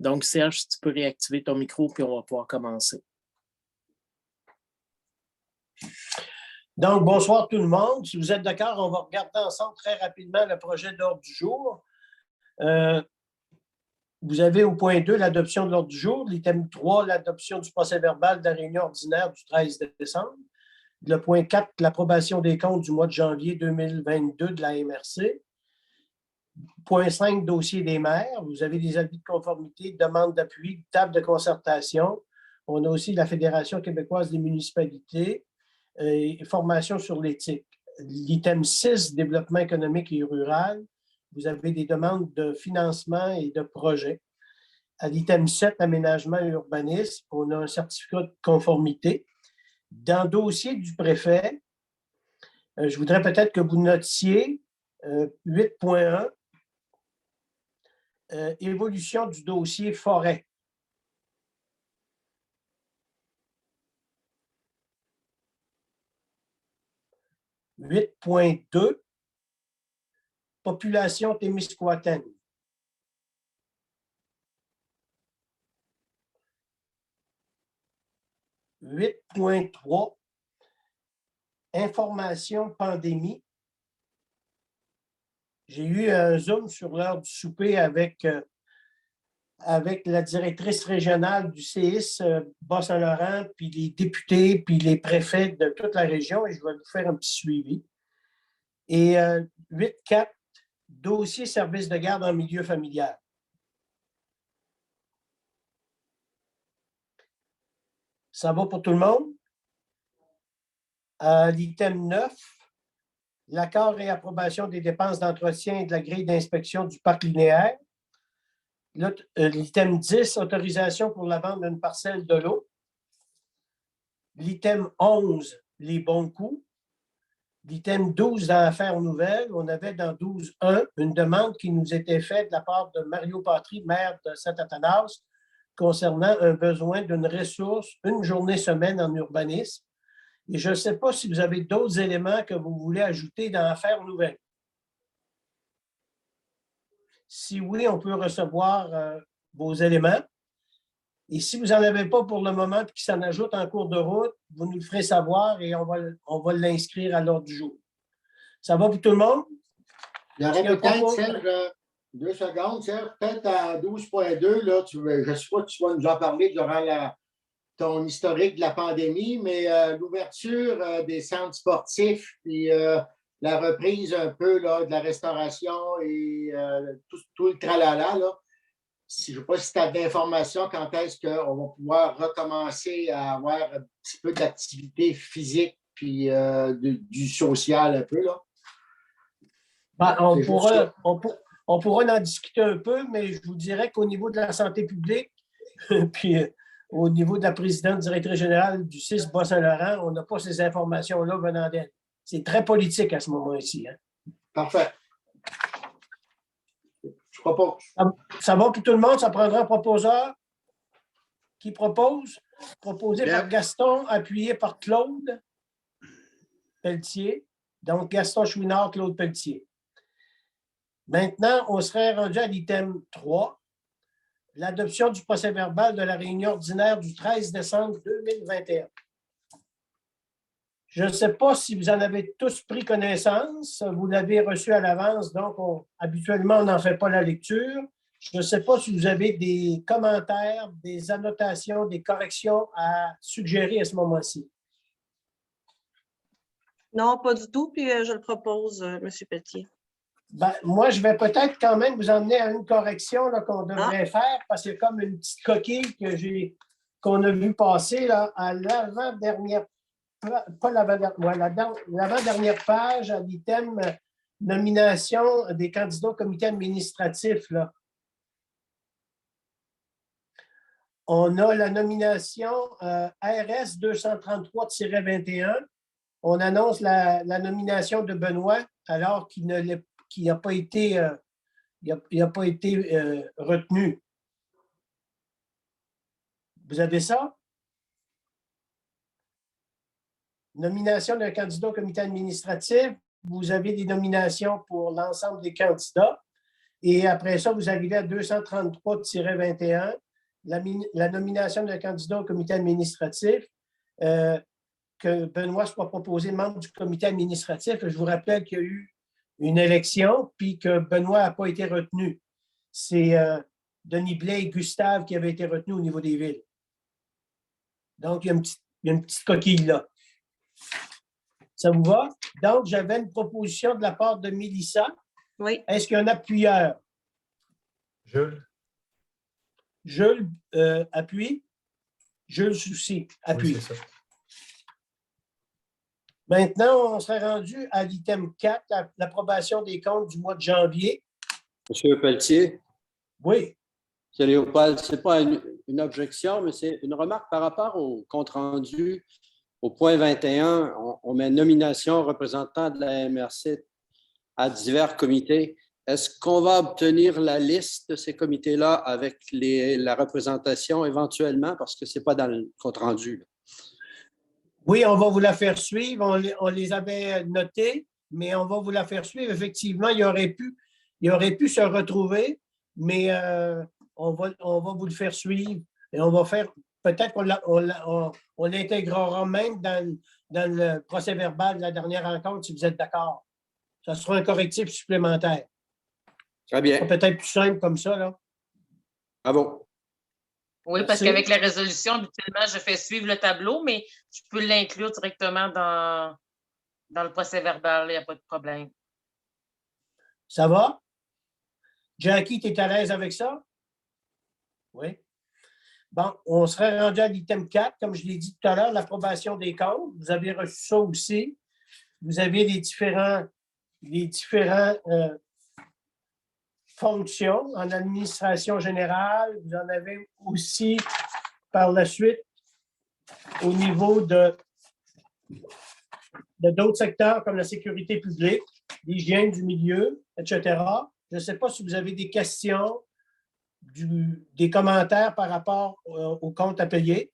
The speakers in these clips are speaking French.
Donc, Serge, si tu peux réactiver ton micro, puis on va pouvoir commencer. Donc, bonsoir tout le monde. Si vous êtes d'accord, on va regarder ensemble très rapidement le projet d'ordre du jour. Vous avez au point 2 l'adoption de l'ordre du jour. L'item 3, l'adoption du procès-verbal de la réunion ordinaire du 13 décembre. Le point 4, l'approbation des comptes du mois de janvier 2022 de la MRC. Point 5, dossier des maires. Vous avez des avis de conformité, demande d'appui, table de concertation. On a aussi la Fédération québécoise des municipalités et formation sur l'éthique. L'item 6, développement économique et rural. Vous avez des demandes de financement et de projets. À l'item 7, aménagement et urbanisme, on a un certificat de conformité. Dans le dossier du préfet, je voudrais peut-être que vous notiez 8.1, évolution du dossier forêt. « 8.2, population témiscouataine. 8.3, information pandémie. J'ai eu un Zoom sur l'heure du souper avec la directrice régionale du CIS Bas-Saint-Laurent, puis les députés, puis les préfets de toute la région, et je vais vous faire un petit suivi. Et 8.4, dossier service de garde en milieu familial. Ça va pour tout le monde? L'item 9, l'accord et approbation des dépenses d'entretien et de la grille d'inspection du parc linéaire. L'item 10, autorisation pour la vente d'une parcelle de l'eau. L'item 11, les bons coups. L'item 12, dans l'affaire nouvelle, on avait dans 12.1 une demande qui nous était faite de la part de Mario Patry, maire de Saint-Athanas, concernant un besoin d'une ressource, une journée semaine en urbanisme. Et je ne sais pas si vous avez d'autres éléments que vous voulez ajouter dans l'affaire nouvelle. Si oui, on peut recevoir vos éléments. Et si vous n'en avez pas pour le moment et qui s'en ajoute en cours de route, vous nous le ferez savoir et on va l'inscrire à l'ordre du jour. Ça va pour tout le monde? Il y aurait peut-être, Serge, 2 secondes, Serge, peut-être à 12.2, là, je sais pas, tu vas nous en parler durant ton historique de la pandémie, mais l'ouverture des centres sportifs, puis la reprise un peu là, de la restauration et tout le tralala, là. Je ne sais pas si tu as d'informations quand est-ce qu'on va pouvoir recommencer à avoir un petit peu d'activité physique puis du social un peu, là. Ben, on pourra en discuter un peu, mais je vous dirais qu'au niveau de la santé publique, puis au niveau de la présidente directrice générale du CIS Bas-Saint-Laurent, on n'a pas ces informations-là venant d'elle. C'est très politique à ce moment-ci. Hein? Parfait. Je propose. Ça va pour tout le monde? Ça prendra un proposeur qui propose? Proposé par Gaston, appuyé par Claude Pelletier. Donc, Gaston Chouinard, Claude Pelletier. Maintenant, on serait rendu à l'item 3, l'adoption du procès-verbal de la réunion ordinaire du 13 décembre 2021. Je ne sais pas si vous en avez tous pris connaissance. Vous l'avez reçu à l'avance, donc habituellement, on n'en fait pas la lecture. Je ne sais pas si vous avez des commentaires, des annotations, des corrections à suggérer à ce moment-ci. Non, pas du tout, puis je le propose, M. Pelletier. Ben, moi, je vais peut-être quand même vous emmener à une correction qu'on devrait faire, parce qu'il y a comme une petite coquille qu'on a vu passer là, à l'avant-dernière l'avant-dernière page à l'item nomination des candidats au comité administratif. Là. On a la nomination RS 233-21. On annonce la nomination de Benoît alors qu'il n'a pas été, retenu. Vous avez ça? Nomination d'un candidat au comité administratif. Vous avez des nominations pour l'ensemble des candidats. Et après ça, vous arrivez à 233-21, la nomination d'un candidat au comité administratif, que Benoît soit proposé membre du comité administratif. Je vous rappelle qu'il y a eu une élection, puis que Benoît n'a pas été retenu. C'est Denis Blais et Gustave qui avaient été retenus au niveau des villes. Donc, il y a une petite coquille là. Ça vous va? Donc, j'avais une proposition de la part de Mélissa. Oui. Est-ce qu'il y a un appuyeur? Jules. Jules appuie. Jules Soucy appuie. Oui, c'est ça. Maintenant, on serait rendu à l'item 4, l'approbation des comptes du mois de janvier. Monsieur Pelletier, Oui. M. Léopold, ce n'est pas une objection, mais c'est une remarque par rapport au compte rendu. Au point 21, on met nomination représentant de la MRC à divers comités. Est-ce qu'on va obtenir la liste de ces comités-là avec la représentation éventuellement, parce que ce n'est pas dans le compte rendu, là? Oui, on va vous la faire suivre. On les avait notés, mais on va vous la faire suivre. Effectivement, il aurait pu se retrouver, mais on va vous le faire suivre. Et on va faire, peut-être qu'on l'intégrera même dans le procès-verbal de la dernière rencontre, si vous êtes d'accord. Ça sera un correctif supplémentaire. Très bien. C'est peut-être plus simple comme ça, là. Bravo. Oui, parce Merci. qu'avec la résolution, habituellement, je fais suivre le tableau, mais je peux l'inclure directement dans le procès-verbal, il n'y a pas de problème. Ça va? Jackie, tu es à l'aise avec ça? Oui. Bon, on serait rendu à l'item 4, comme je l'ai dit tout à l'heure, l'approbation des comptes. Vous avez reçu ça aussi. Vous avez les différents fonctions en administration générale. Vous en avez aussi par la suite au niveau de d'autres secteurs comme la sécurité publique, l'hygiène du milieu, etc. Je ne sais pas si vous avez des questions, des commentaires par rapport au compte à payer.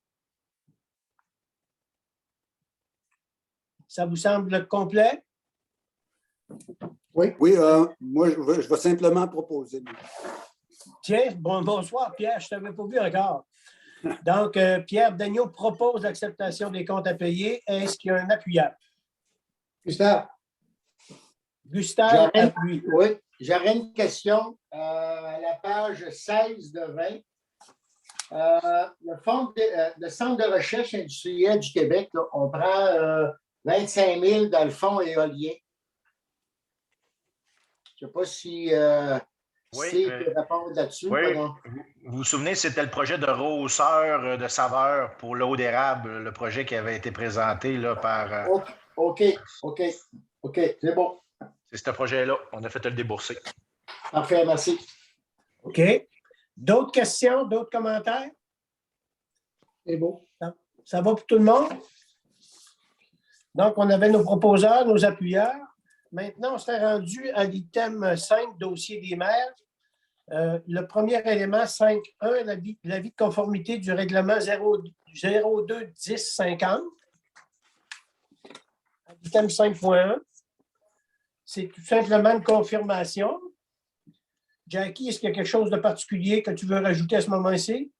Ça vous semble complet? Oui. Oui, moi, je vais simplement proposer. Tiens, bonsoir, Pierre, je ne t'avais pas vu encore. Donc, Pierre Dagneau propose l'acceptation des comptes à payer. Est-ce qu'il y a un appuyeur? Gustave. Gustave appuie. Oui, j'aurais une question à la page 16 de 20. Le Centre de recherche industrielle du Québec, là, on prend 25 000 dans le fonds éolien. Je ne sais pas si Oui, c'est de répondre là-dessus. Oui, Pardon. vous vous souvenez, c'était le projet de rehausseur de saveur pour l'eau d'érable, le projet qui avait été présenté là, par... OK, c'est bon. C'est ce projet-là. On a fait le débourser. Parfait, merci. OK. D'autres questions, d'autres commentaires? C'est beau. Ça va pour tout le monde? Donc, on avait nos proposeurs, nos appuyeurs. Maintenant, on s'est rendu à l'item 5, dossier des maires. Le premier élément, 5.1, l'avis de conformité du règlement 02-10-50. L'item 5.1, c'est tout simplement une confirmation. Jackie, est-ce qu'il y a quelque chose de particulier que tu veux rajouter à ce moment-ci?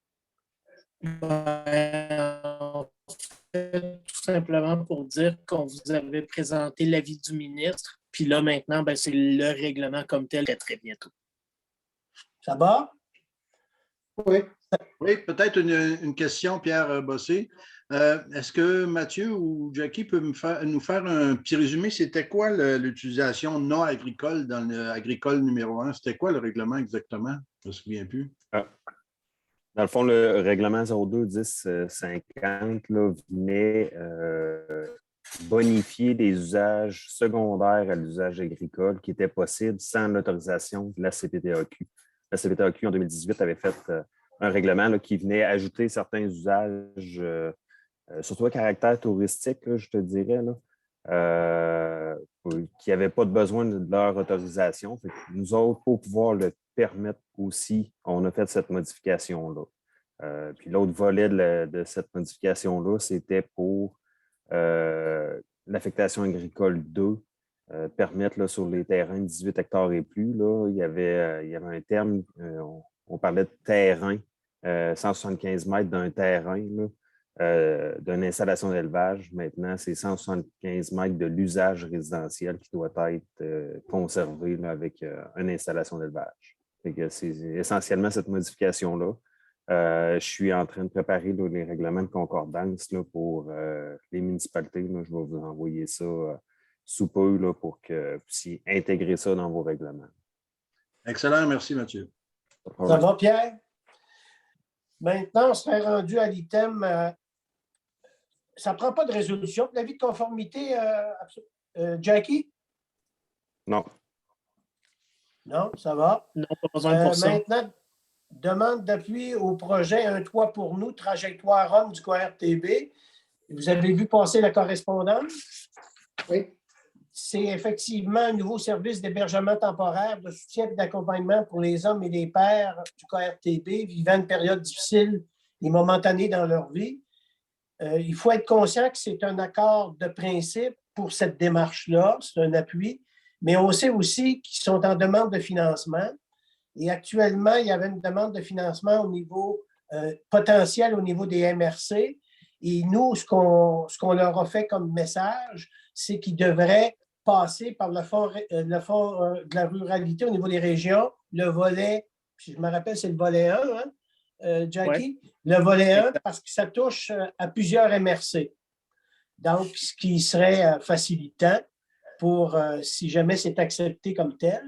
Tout simplement pour dire qu'on vous avait présenté l'avis du ministre, puis là, maintenant, c'est le règlement comme tel très bientôt. Ça va? Oui. Oui, peut-être une question, Pierre Bossé. Est-ce que Mathieu ou Jackie peut nous faire un petit résumé? C'était quoi l'utilisation non agricole dans l'agricole numéro 1? C'était quoi le règlement exactement? Je ne me souviens plus. Dans le fond, le règlement 02-10-50 venait bonifier des usages secondaires à l'usage agricole qui étaient possibles sans l'autorisation de la CPTAQ. La CPTAQ, en 2018, avait fait un règlement là, qui venait ajouter certains usages, surtout à caractère touristique, là, je te dirais, là, qui n'avaient pas de besoin de leur autorisation. Fait que nous autres, pour pouvoir le permettre aussi, on a fait cette modification-là. Puis l'autre volet de cette modification-là, c'était pour l'affectation agricole 2, permettre là, sur les terrains de 18 hectares et plus, là, il y avait un terme, on parlait de terrain, 175 mètres d'un terrain, d'une installation d'élevage. Maintenant, c'est 175 mètres de l'usage résidentiel qui doit être conservé là, avec une installation d'élevage. C'est essentiellement cette modification-là. Je suis en train de préparer là, les règlements de concordance là, pour les municipalités. Là. Je vais vous envoyer ça sous peu là, pour que vous puissiez intégrer ça dans vos règlements. Excellent, merci Mathieu. Ça va, Pierre? Maintenant, on serait rendu à l'item. Ça ne prend pas de résolution. L'avis de conformité, Jackie? Non. Non, ça va. Non, pas besoin pour ça. Maintenant, demande d'appui au projet Un toit pour nous, trajectoire Rome du QRTB. Vous avez vu passer la correspondance? Oui. C'est effectivement un nouveau service d'hébergement temporaire, de soutien et d'accompagnement pour les hommes et les pères du QRTB vivant une période difficile et momentanée dans leur vie. Il faut être conscient que c'est un accord de principe pour cette démarche-là, c'est un appui, mais on sait aussi qu'ils sont en demande de financement. Et actuellement, il y avait une demande de financement au niveau potentiel, au niveau des MRC. Et nous, ce qu'on leur a fait comme message, c'est qu'ils devraient passer par le fonds de la ruralité au niveau des régions, le volet, si je me rappelle, c'est le volet 1, hein, Jackie? Ouais. Le volet 1, parce que ça touche à plusieurs MRC. Donc, ce qui serait facilitant pour, si jamais c'est accepté comme tel.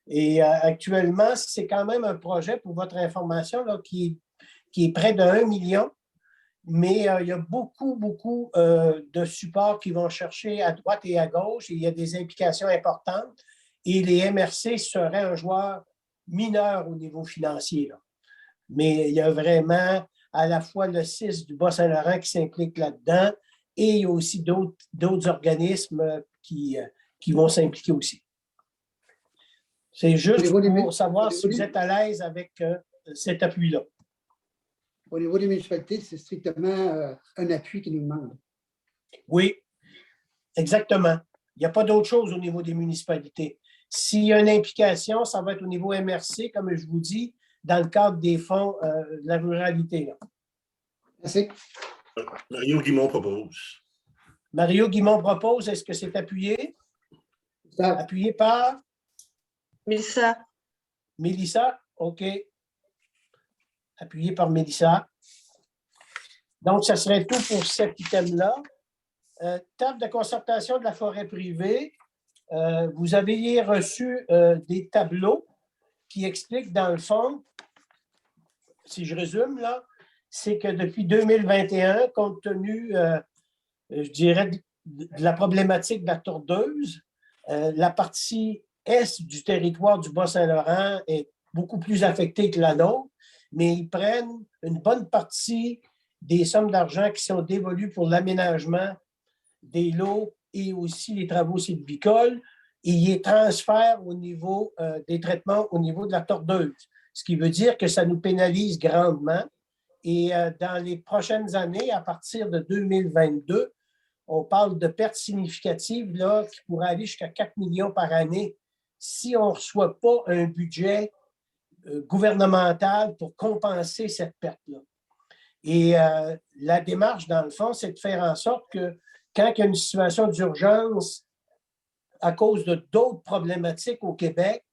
Et actuellement, c'est quand même un projet, pour votre information, là, qui est près de 1 million. Mais il y a beaucoup de supports qui vont chercher à droite et à gauche. Et il y a des implications importantes. Et les MRC seraient un joueur mineur au niveau financier. Là. Mais il y a vraiment à la fois le CIS du Bas-Saint-Laurent qui s'implique là-dedans et il y a aussi d'autres organismes qui vont s'impliquer aussi. C'est juste pour savoir si vous êtes à l'aise avec cet appui-là. Au niveau des municipalités, c'est strictement un appui qui nous demande. Oui, exactement. Il n'y a pas d'autre chose au niveau des municipalités. S'il y a une implication, ça va être au niveau MRC, comme je vous dis, dans le cadre des fonds de la ruralité. Là. Merci. Mario Guimond propose. Mario Guimond propose. Est-ce que c'est appuyé? Appuyé par? Mélissa. Mélissa, OK. Appuyé par Mélissa. Donc, ça serait tout pour cet item-là. Table de concertation de la forêt privée. Vous avez reçu des tableaux qui expliquent, dans le fond, si je résume, là, c'est que depuis 2021, compte tenu, je dirais, de la problématique de la tordeuse, la partie est du territoire du Bas-Saint-Laurent est beaucoup plus affectée que la nôtre, mais ils prennent une bonne partie des sommes d'argent qui sont dévolues pour l'aménagement des lots et aussi les travaux sylvicoles et ils les transfèrent au niveau des traitements au niveau de la tordeuse. Ce qui veut dire que ça nous pénalise grandement. Et dans les prochaines années, à partir de 2022, on parle de pertes significatives là, qui pourraient aller jusqu'à 4 millions par année si on ne reçoit pas un budget gouvernemental pour compenser cette perte-là. Et la démarche, dans le fond, c'est de faire en sorte que quand il y a une situation d'urgence à cause de d'autres problématiques au Québec,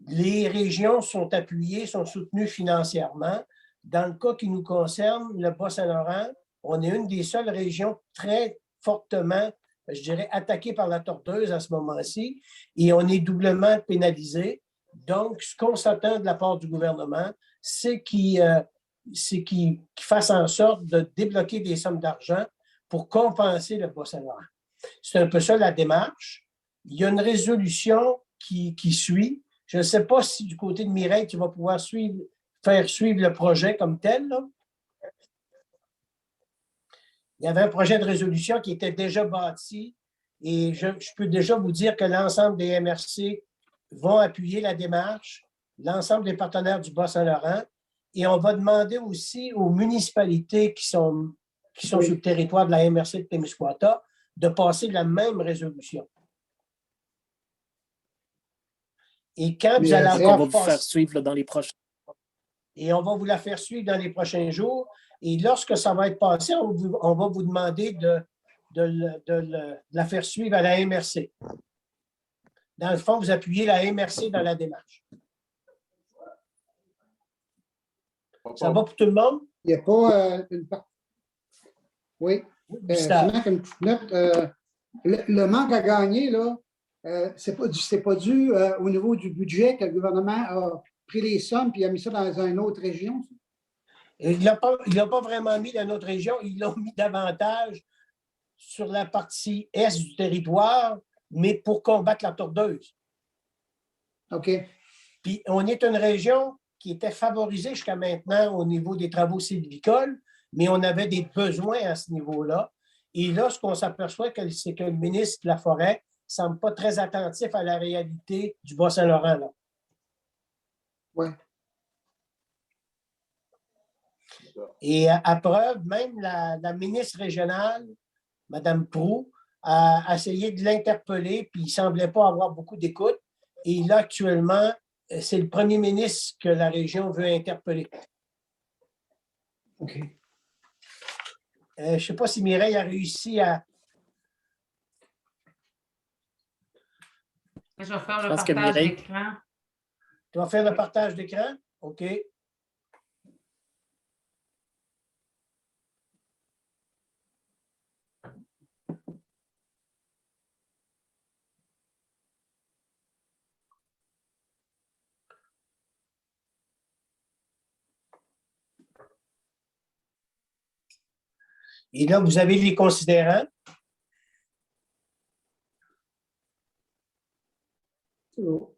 les régions sont appuyées, sont soutenues financièrement. Dans le cas qui nous concerne, le Bas-Saint-Laurent, on est une des seules régions très fortement, je dirais, attaquée par la tordeuse à ce moment-ci, et on est doublement pénalisé. Donc, ce qu'on s'attend de la part du gouvernement, c'est qu'il fasse en sorte de débloquer des sommes d'argent pour compenser le Bas-Saint-Laurent. C'est un peu ça la démarche. Il y a une résolution qui suit. Je ne sais pas si du côté de Mireille, tu vas pouvoir faire suivre le projet comme tel. Là. Il y avait un projet de résolution qui était déjà bâti et je peux déjà vous dire que l'ensemble des MRC vont appuyer la démarche, l'ensemble des partenaires du Bas-Saint-Laurent, et on va demander aussi aux municipalités qui sont sur le territoire de la MRC de Témiscouata de passer la même résolution. Et quand vous Mais allez On avoir va vous faire passé, suivre là, dans les prochains. et on va vous la faire suivre dans les prochains jours. Et lorsque ça va être passé, on va vous demander de la faire suivre à la MRC. Dans le fond, vous appuyez la MRC dans la démarche. Ça va pour tout le monde? Il n'y a pas une part. Oui. Seulement comme petite note, le manque à gagner, là, c'est pas dû au niveau du budget que le gouvernement a pris les sommes et a mis ça dans une autre région. Ça? Il l'a pas vraiment mis dans notre région, ils l'ont mis davantage sur la partie est du territoire, mais pour combattre la tordeuse. OK. Puis on est une région qui était favorisée jusqu'à maintenant au niveau des travaux sylvicoles, mais on avait des besoins à ce niveau-là. Et là, ce qu'on s'aperçoit, c'est que le ministre de la Forêt ne semble pas très attentif à la réalité du Bas-Saint-Laurent. Là. Oui. Et à preuve, même la ministre régionale, Mme Proulx, a essayé de l'interpeller, puis il ne semblait pas avoir beaucoup d'écoute. Et là, actuellement, c'est le premier ministre que la région veut interpeller. OK. Je ne sais pas si Mireille a réussi à... Je vais faire le partage d'écran. Tu vas faire le partage d'écran? OK. Et là, vous avez les considérants. C'est bon.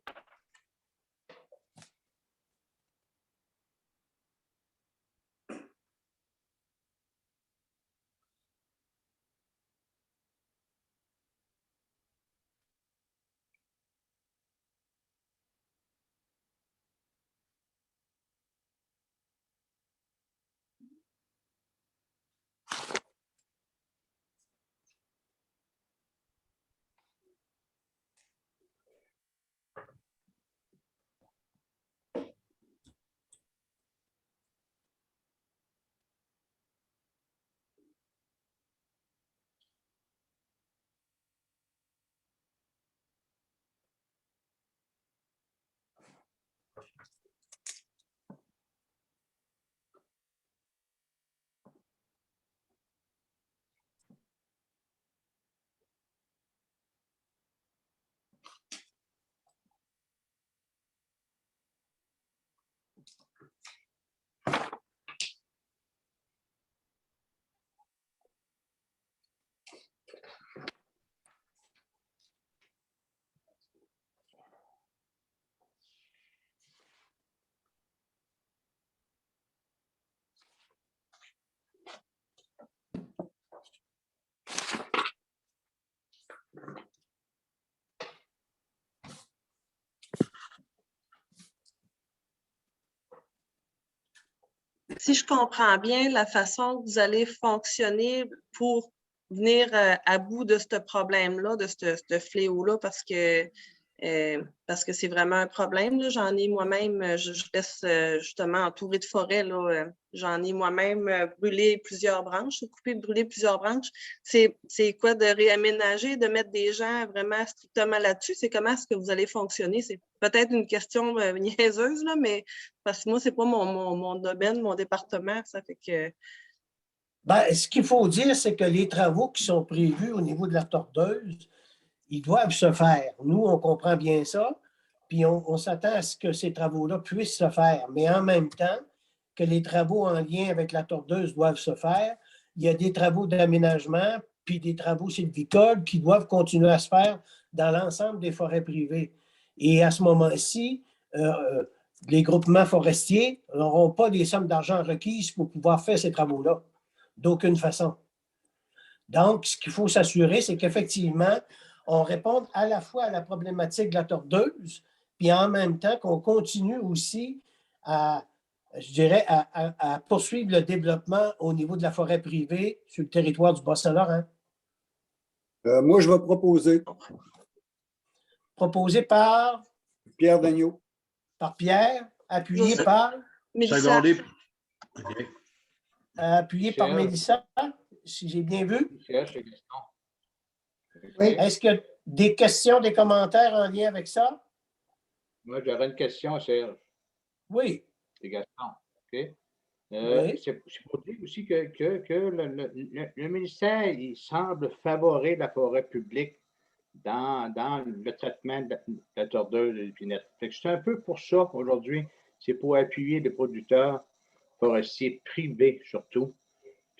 Si je comprends bien, la façon que vous allez fonctionner pour venir à bout de ce problème-là, de ce fléau-là, parce que c'est vraiment un problème. Là. J'en ai moi-même, je laisse justement entouré de forêt, là, j'en ai moi-même brûlé plusieurs branches, coupé, brûlé plusieurs branches. C'est quoi de réaménager, de mettre des gens vraiment strictement là-dessus? C'est comment est-ce que vous allez fonctionner? C'est peut-être une question niaiseuse, là, mais parce que moi, c'est pas mon domaine, mon département, ça fait que... Ben, ce qu'il faut dire, c'est que les travaux qui sont prévus au niveau de la tordeuse, ils doivent se faire. Nous, on comprend bien ça, puis on s'attend à ce que ces travaux-là puissent se faire. Mais en même temps que les travaux en lien avec la tordeuse doivent se faire, il y a des travaux d'aménagement puis des travaux sylvicoles qui doivent continuer à se faire dans l'ensemble des forêts privées. Et à ce moment-ci, les groupements forestiers n'auront pas des sommes d'argent requises pour pouvoir faire ces travaux-là, d'aucune façon. Donc, ce qu'il faut s'assurer, c'est qu'effectivement, on réponde à la fois à la problématique de la tordeuse, puis en même temps qu'on continue aussi à poursuivre le développement au niveau de la forêt privée sur le territoire du Bas-Saint-Laurent. Moi, je vais proposer. Proposé par? Pierre Dagneau. Par Pierre, appuyé José. par, Mélissa. Secondé. OK. appuyé par Michel. Mélissa, si j'ai bien vu. Michel, c'est Gaston. Oui. Est-ce qu'il y a des questions, des commentaires en lien avec ça? Moi, j'aurais une question, Serge. Oui. C'est Gaston. OK? Oui. C'est pour dire aussi que le ministère, il semble favoriser la forêt publique dans le traitement de la tordeuse de l'épinette. C'est un peu pour ça aujourd'hui, c'est pour appuyer les producteurs forestiers privés surtout,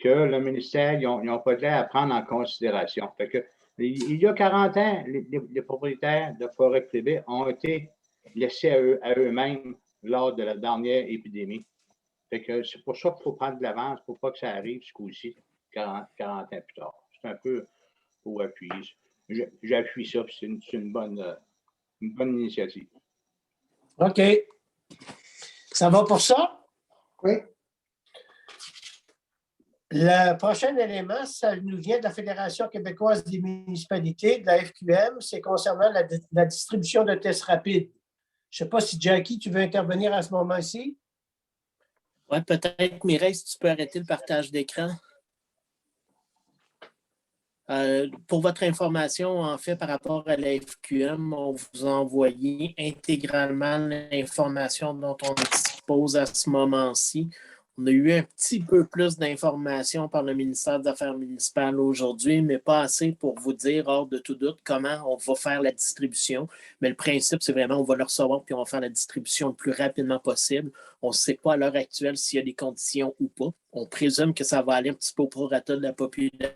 que le ministère, ils n'ont pas de l'air à prendre en considération. Fait que, il y a 40 ans, les propriétaires de forêts privées ont été laissés à eux-mêmes lors de la dernière épidémie. Fait que c'est pour ça qu'il faut prendre de l'avance pour pas que ça arrive ce coup-ci, 40 ans plus tard. C'est un peu pour appuyer. J'appuie ça, puis c'est une bonne initiative. OK. Ça va pour ça? Oui. Le prochain élément, ça nous vient de la Fédération québécoise des municipalités, de la FQM, c'est concernant la distribution de tests rapides. Je ne sais pas si Jackie, tu veux intervenir à ce moment-ci? Oui, peut-être, Mireille, si tu peux arrêter le partage d'écran. Pour votre information, en fait, par rapport à la FQM, on vous a envoyé intégralement l'information dont on dispose à ce moment-ci. On a eu un petit peu plus d'informations par le ministère des Affaires municipales aujourd'hui, mais pas assez pour vous dire, hors de tout doute, comment on va faire la distribution. Mais le principe, c'est vraiment, on va le recevoir puis on va faire la distribution le plus rapidement possible. On ne sait pas à l'heure actuelle s'il y a des conditions ou pas. On présume que ça va aller un petit peu au prorata de la population.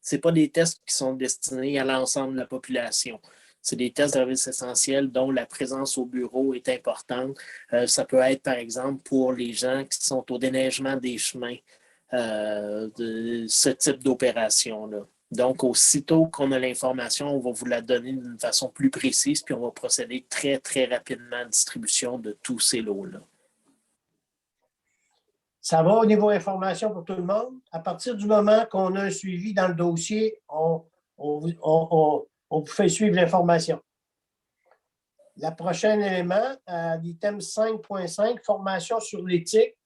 Ce n'est pas des tests qui sont destinés à l'ensemble de la population. C'est des tests de services essentiels dont la présence au bureau est importante. Ça peut être, par exemple, pour les gens qui sont au déneigement des chemins, de ce type d'opération-là. Donc, aussitôt qu'on a l'information, on va vous la donner d'une façon plus précise, puis on va procéder très, très rapidement à la distribution de tous ces lots-là. Ça va au niveau information pour tout le monde? À partir du moment qu'on a un suivi dans le dossier, on vous fait suivre l'information. Le prochain élément, l'item 5.5, formation sur l'éthique.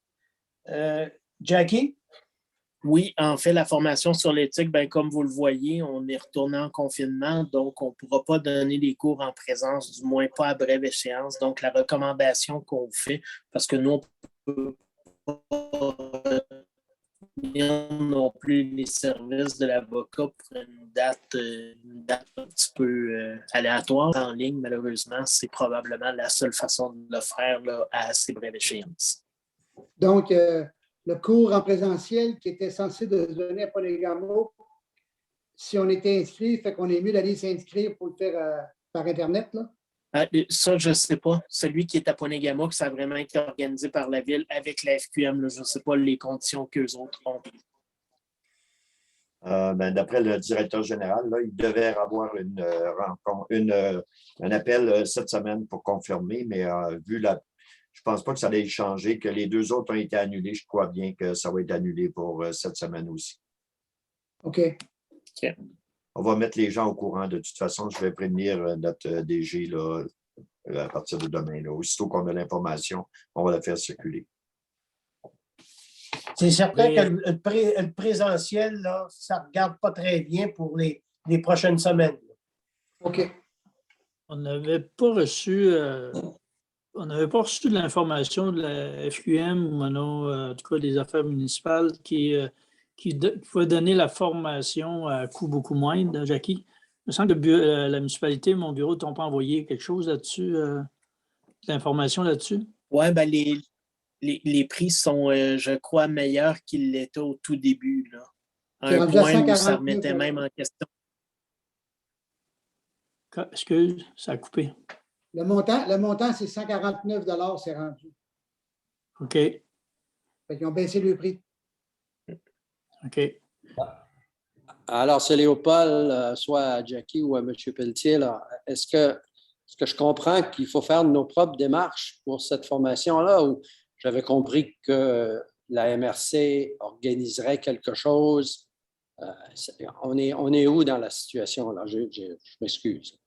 Jackie? Oui, en fait, la formation sur l'éthique, ben, comme vous le voyez, on est retourné en confinement, donc on ne pourra pas donner les cours en présence, du moins pas à brève échéance. Donc, la recommandation qu'on fait, parce que nous, on peut pas non plus les services de l'avocat pour une date un petit peu aléatoire en ligne, malheureusement, c'est probablement la seule façon de le faire là, à assez brève échéance. Donc, le cours en présentiel qui était censé de se donner à Ponegamo, si on était inscrit, fait qu'on est mieux d'aller s'inscrire pour le faire par Internet, là? Ça, je ne sais pas. Celui qui est à Ponegamo, que ça a vraiment été organisé par la Ville avec la FQM, là, je ne sais pas les conditions qu'eux autres ont. D'après le directeur général, là, il devait avoir une rencontre, un appel cette semaine pour confirmer, mais je ne pense pas que ça allait changer, que les deux autres ont été annulés. Je crois bien que ça va être annulé pour cette semaine aussi. OK. On va mettre les gens au courant. De toute façon, je vais prévenir notre DG là, à partir de demain. Là. Aussitôt qu'on a l'information, on va la faire circuler. C'est certain que le présentiel, là, ça ne regarde pas très bien pour les prochaines semaines. OK. On n'avait pas reçu de l'information de la FQM ou en tout cas des affaires municipales qui pouvait donner la formation à coût beaucoup moindre, Jackie. Il me semble que la municipalité, mon bureau, ne t'ont pas envoyé quelque chose là-dessus, l'information là-dessus? Oui, ben les prix sont, je crois, meilleurs qu'ils l'étaient au tout début. Là. À un point où ça remettait même en question. Excuse, ça a coupé. Le montant c'est 149 $, c'est rendu. OK. Fait qu'ils ont baissé le prix. OK. Alors, c'est Léopold, soit à Jackie ou à M. Pelletier. Est-ce que je comprends qu'il faut faire nos propres démarches pour cette formation-là ou j'avais compris que la MRC organiserait quelque chose On est où dans la situation là? Je m'excuse.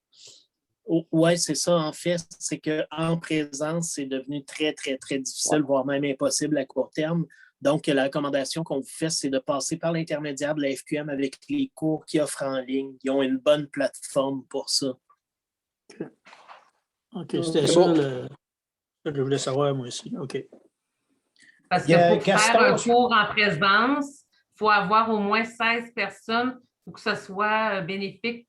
Oui, c'est ça. En fait, c'est qu'en présence, c'est devenu très, très, très difficile, voire même impossible à court terme. Donc, la recommandation qu'on vous fait, c'est de passer par l'intermédiaire de la FQM avec les cours qu'ils offrent en ligne. Ils ont une bonne plateforme pour ça. OK, c'était ça que je voulais savoir, moi aussi. OK. Parce que pour faire un cours en présence, il faut avoir au moins 16 personnes pour que ce soit bénéfique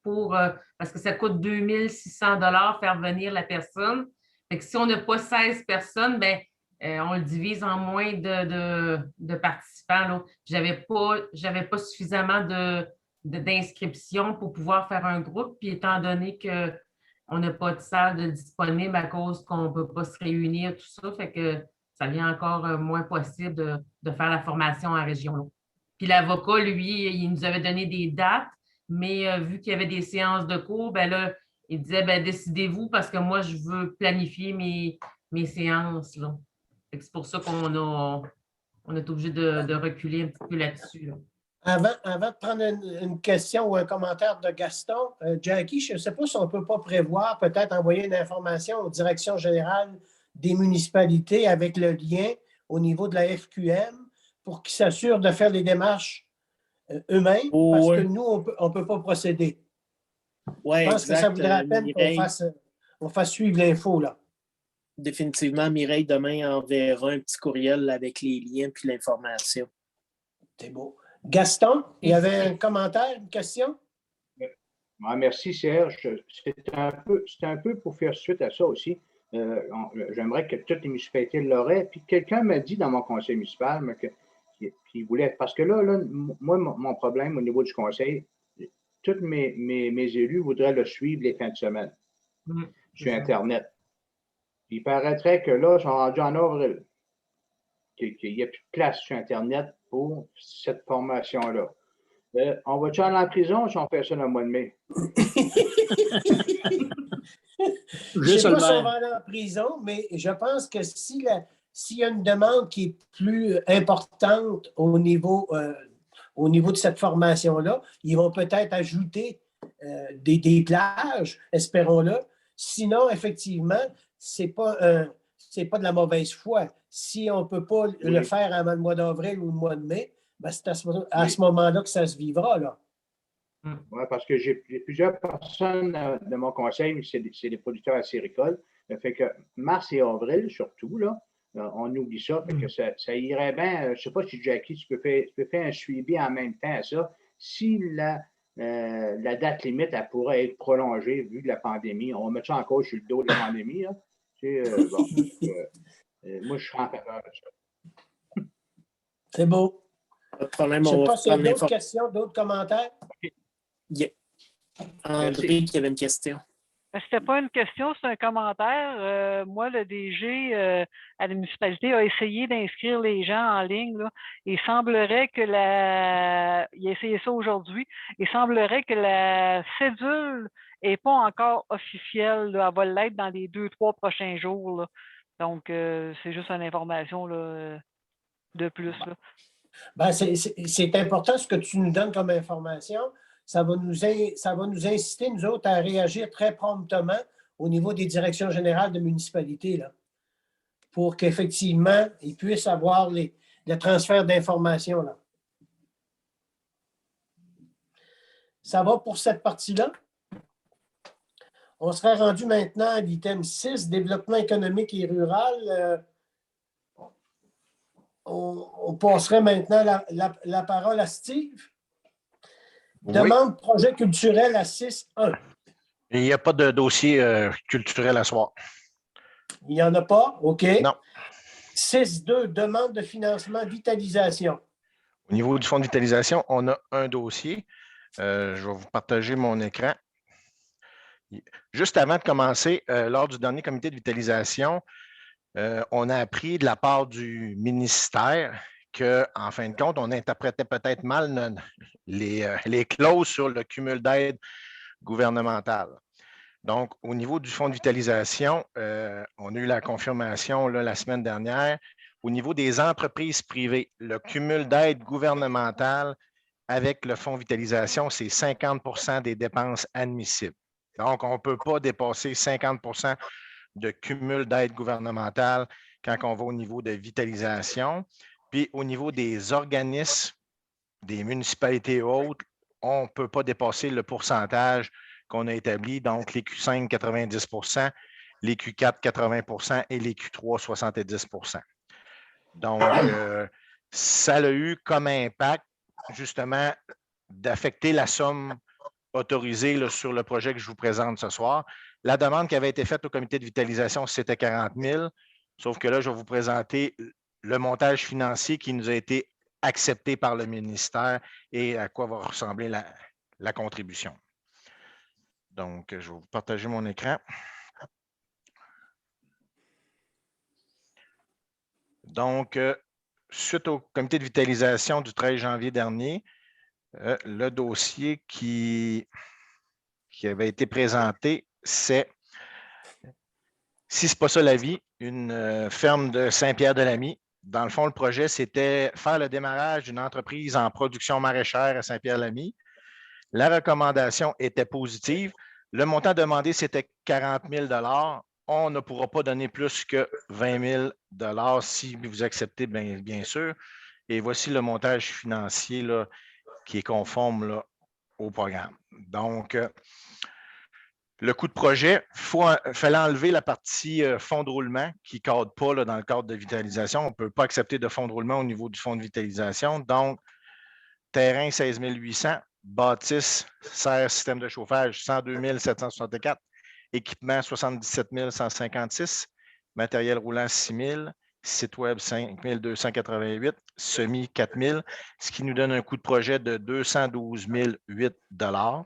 parce que ça coûte 2600 $ faire venir la personne. Fait que si on n'a pas 16 personnes, ben, on le divise en moins de participants. Je n'avais pas suffisamment d'inscriptions pour pouvoir faire un groupe. Puis étant donné qu'on n'a pas de salle disponible à cause qu'on ne peut pas se réunir, tout ça, fait que ça devient encore moins possible de faire la formation en région. Là. Puis l'avocat, lui, il nous avait donné des dates, mais vu qu'il y avait des séances de cours, ben là, il disait, ben, décidez-vous parce que moi, je veux planifier mes séances. Là. C'est pour ça qu'on est obligé de reculer un petit peu là-dessus. Là. Avant de prendre une question ou un commentaire de Gaston, Jackie, je ne sais pas si on ne peut pas prévoir, peut-être envoyer une information aux directions générales des municipalités avec le lien au niveau de la FQM pour qu'ils s'assurent de faire les démarches eux-mêmes, parce que nous, on ne peut pas procéder. Ouais, je pense que ça voudrait la peine qu'on fasse suivre l'info, là. Définitivement, Mireille, demain, enverra un petit courriel avec les liens puis l'information. C'est beau. Gaston, il y avait un commentaire, une question? Merci, Serge. C'est un peu pour faire suite à ça aussi. J'aimerais que toutes les municipalités l'auraient. Puis quelqu'un m'a dit dans mon conseil municipal qu'il voulait. Parce que là, moi, mon problème au niveau du conseil, tous mes élus voudraient le suivre les fins de semaine sur Internet. Il paraîtrait que là, ils sont rendus en avril, qu'il n'y a plus de place sur Internet pour cette formation-là. On va-tu aller en prison si on fait ça dans le mois de mai? Je ne sais pas si on va aller en prison, mais je pense que s'il y a une demande qui est plus importante au niveau de cette formation-là, ils vont peut-être ajouter des plages, espérons-le. Sinon, effectivement, ce n'est pas de la mauvaise foi. Si on ne peut pas le faire avant le mois d'avril ou le mois de mai, ben c'est à ce moment-là que ça se vivra, là. Oui, parce que j'ai plusieurs personnes de mon conseil, c'est des producteurs acéricoles. Ça fait que mars et avril, surtout, là, on oublie ça. Fait que ça irait bien. Je ne sais pas si Jackie, tu peux faire un suivi en même temps à ça. Si la date limite, elle pourrait être prolongée vu de la pandémie. On va mettre ça encore sur le dos de la pandémie. Là. Moi, je suis en faveur de ça. C'est beau. Pas de problème. Je ne sais pas s'il y a d'autres questions, d'autres commentaires. Yeah. André qui avait une question. Ce n'était pas une question, c'est un commentaire. Moi, le DG à la municipalité a essayé d'inscrire les gens en ligne. Là. Il semblerait que il a essayé ça aujourd'hui. Il semblerait que la cédule n'est pas encore officielle. Là. Elle va l'être dans les 2-3 prochains jours. Là. Donc, c'est juste une information là, de plus. Là. Ben, c'est important ce que tu nous donnes comme information. Ça va nous inciter, nous autres, à réagir très promptement au niveau des directions générales de municipalités, là, pour qu'effectivement, ils puissent avoir le transfert d'informations. Là. Ça va pour cette partie-là. On serait rendu maintenant à l'item 6, développement économique et rural. On passerait maintenant la parole à Steve. Demande projet culturel à 6.1. Il n'y a pas de dossier culturel à soir. Il n'y en a pas? OK. Non. 6.2, demande de financement vitalisation. Au niveau du fonds de vitalisation, on a un dossier. Je vais vous partager mon écran. Juste avant de commencer, lors du dernier comité de vitalisation, on a appris de la part du ministère qu'en fin de compte, on interprétait peut-être mal les clauses sur le cumul d'aide gouvernementale. Donc, au niveau du fonds de vitalisation, on a eu la confirmation là, la semaine dernière. Au niveau des entreprises privées, le cumul d'aide gouvernementale avec le fonds Vitalisation, c'est 50 des dépenses admissibles. Donc, on ne peut pas dépasser 50 de cumul d'aide gouvernementale quand on va au niveau de vitalisation. Puis, au niveau des organismes, des municipalités hautes, on ne peut pas dépasser le pourcentage qu'on a établi. Donc, les Q5, 90 les Q4, 80 et les Q3, 70 Donc, ça a eu comme impact, justement, d'affecter la somme autorisée là, sur le projet que je vous présente ce soir. La demande qui avait été faite au comité de vitalisation, c'était 40 000, sauf que là, je vais vous présenter le montage financier qui nous a été accepté par le ministère et à quoi va ressembler la contribution. Donc, je vais vous partager mon écran. Donc, suite au comité de vitalisation du 13 janvier dernier, le dossier qui avait été présenté, c'est, si ce n'est pas ça la vie, une ferme de Saint-Pierre-de-Lamy. Dans le fond, le projet, c'était faire le démarrage d'une entreprise en production maraîchère à Saint-Pierre-de-Lamy. La recommandation était positive. Le montant demandé, c'était 40 000 $. On ne pourra pas donner plus que 20 000 $ si vous acceptez, bien sûr. Et voici le montage financier là, qui est conforme là, au programme. Donc, le coût de projet, il fallait enlever la partie fonds de roulement qui ne cadre pas là, dans le cadre de vitalisation. On ne peut pas accepter de fonds de roulement au niveau du fonds de vitalisation. Donc, terrain 16 800, bâtisse, serre, système de chauffage 102 764, équipement 77 156, matériel roulant 6 000, site web 5 288, semis 4 000, ce qui nous donne un coût de projet de 212 008 $.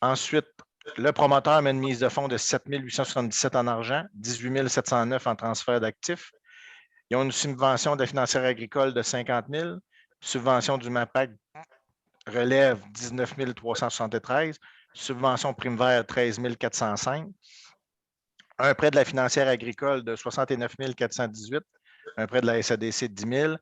Ensuite, le promoteur met une mise de fonds de 7 877 en argent, 18 709 en transfert d'actifs. Ils ont une subvention de la financière agricole de 50 000, subvention du MAPAC relève 19 373, subvention prime vert 13 405, un prêt de la financière agricole de 69 418, un prêt de la SADC de 10 000.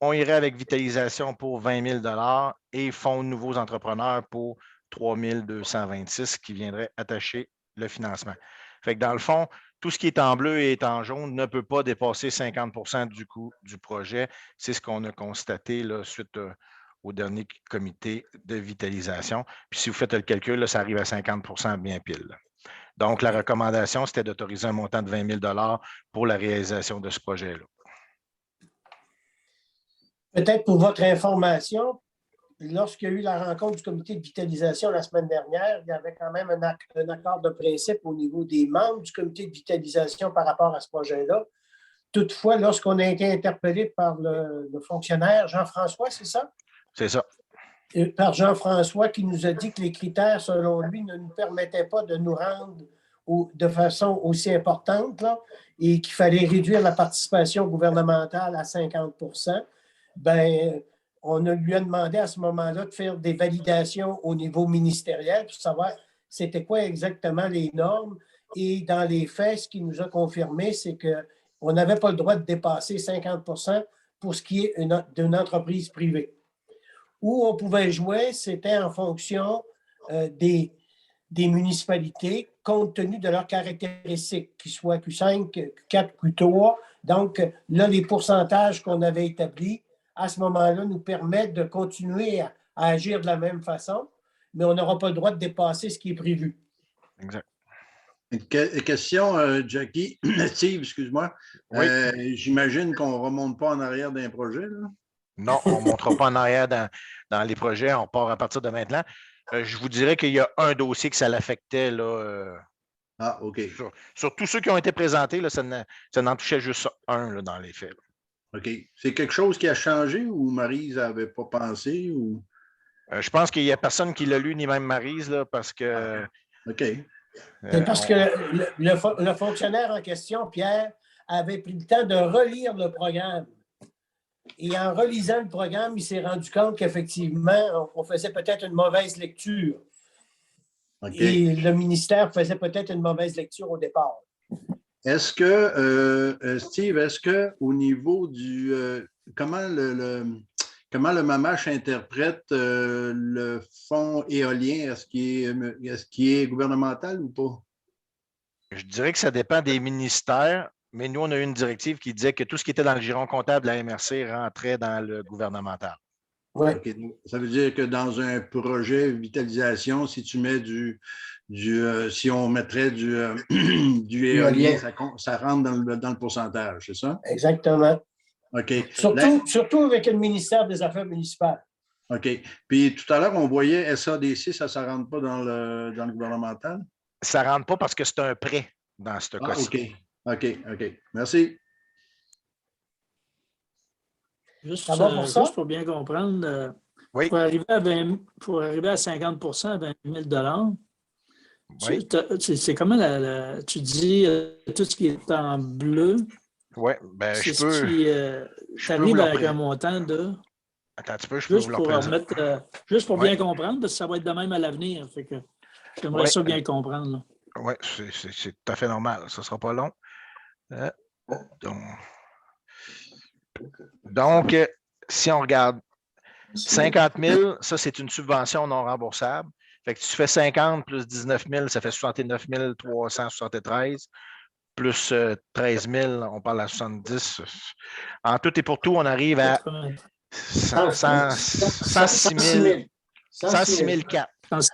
On irait avec vitalisation pour 20 000 $ et fonds de nouveaux entrepreneurs pour 3 226 qui viendraient attacher le financement. Fait que dans le fond, tout ce qui est en bleu et est en jaune ne peut pas dépasser 50 du coût du projet. C'est ce qu'on a constaté là, suite au dernier comité de vitalisation. Puis si vous faites le calcul, là, ça arrive à 50 bien pile. Donc, la recommandation, c'était d'autoriser un montant de 20 000 $ pour la réalisation de ce projet-là. Peut-être pour votre information, lorsqu'il y a eu la rencontre du comité de vitalisation la semaine dernière, il y avait quand même un accord de principe au niveau des membres du comité de vitalisation par rapport à ce projet-là. Toutefois, lorsqu'on a été interpellé par le fonctionnaire Jean-François, c'est ça? C'est ça. Par Jean-François qui nous a dit que les critères, selon lui, ne nous permettaient pas de nous rendre de façon aussi importante là, et qu'il fallait réduire la participation gouvernementale à 50 %. Bien, on lui a demandé à ce moment-là de faire des validations au niveau ministériel pour savoir c'était quoi exactement les normes. Et dans les faits, ce qu'il nous a confirmé, c'est qu'on n'avait pas le droit de dépasser 50 % pour ce qui est d'une entreprise privée. Où on pouvait jouer, c'était en fonction des municipalités, compte tenu de leurs caractéristiques, qu'ils soient Q5, Q4, Q3. Donc, là, les pourcentages qu'on avait établis, à ce moment-là, nous permettent de continuer à agir de la même façon, mais on n'aura pas le droit de dépasser ce qui est prévu. Exact. Une question, Jackie, Steve, excuse-moi. Oui. J'imagine qu'on ne remonte pas en arrière d'un projet, là? Non, on ne montera pas en arrière dans les projets. On part à partir de maintenant. Je vous dirais qu'il y a un dossier que ça l'affectait. Ah, OK. Sur tous ceux qui ont été présentés, là, ça n'en touchait juste un là, dans les faits. Là. OK. C'est quelque chose qui a changé ou Maryse n'avait pas pensé? Ou... je pense qu'il n'y a personne qui l'a lu, ni même Maryse, là, parce que... OK. C'est parce que le fonctionnaire en question, Pierre, avait pris le temps de relire le programme. Et en relisant le programme, il s'est rendu compte qu'effectivement, on faisait peut-être une mauvaise lecture. Okay. Et le ministère faisait peut-être une mauvaise lecture au départ. Est-ce que, Steve, est-ce qu'au niveau du... comment comment le MAMACH interprète le fonds éolien? Est-ce qu'il est gouvernemental ou pas? Je dirais que ça dépend des ministères, mais nous, on a eu une directive qui disait que tout ce qui était dans le giron comptable de la MRC rentrait dans le gouvernemental. Ouais. Okay. Ça veut dire que dans un projet vitalisation, si tu mets si on mettrait du éolien, ça rentre dans le pourcentage, c'est ça? Exactement. OK. Surtout avec le ministère des Affaires municipales. OK. Puis tout à l'heure, on voyait SADC, ça ne rentre pas dans le gouvernemental? Ça ne rentre pas parce que c'est un prêt dans ce cas-ci. OK. Merci. Juste, juste pour bien comprendre, oui. pour arriver à 50 à 20 000 oui. C'est comment tu dis tout ce qui est en bleu? Oui, ben je peux. Tu arrives avec un montant de. Attends un petit peu, je peux vous le représenter. Juste pour bien comprendre, parce que ça va être de même à l'avenir. Fait que j'aimerais ça bien comprendre. Oui, c'est tout à fait normal. Ça ne sera pas long. Donc, si on regarde 50 000, ça, c'est une subvention non remboursable. Fait que tu fais 50 plus 19 000, ça fait 69 373. Plus 13 000, on parle à 70. En tout et pour tout, on arrive à 106 400.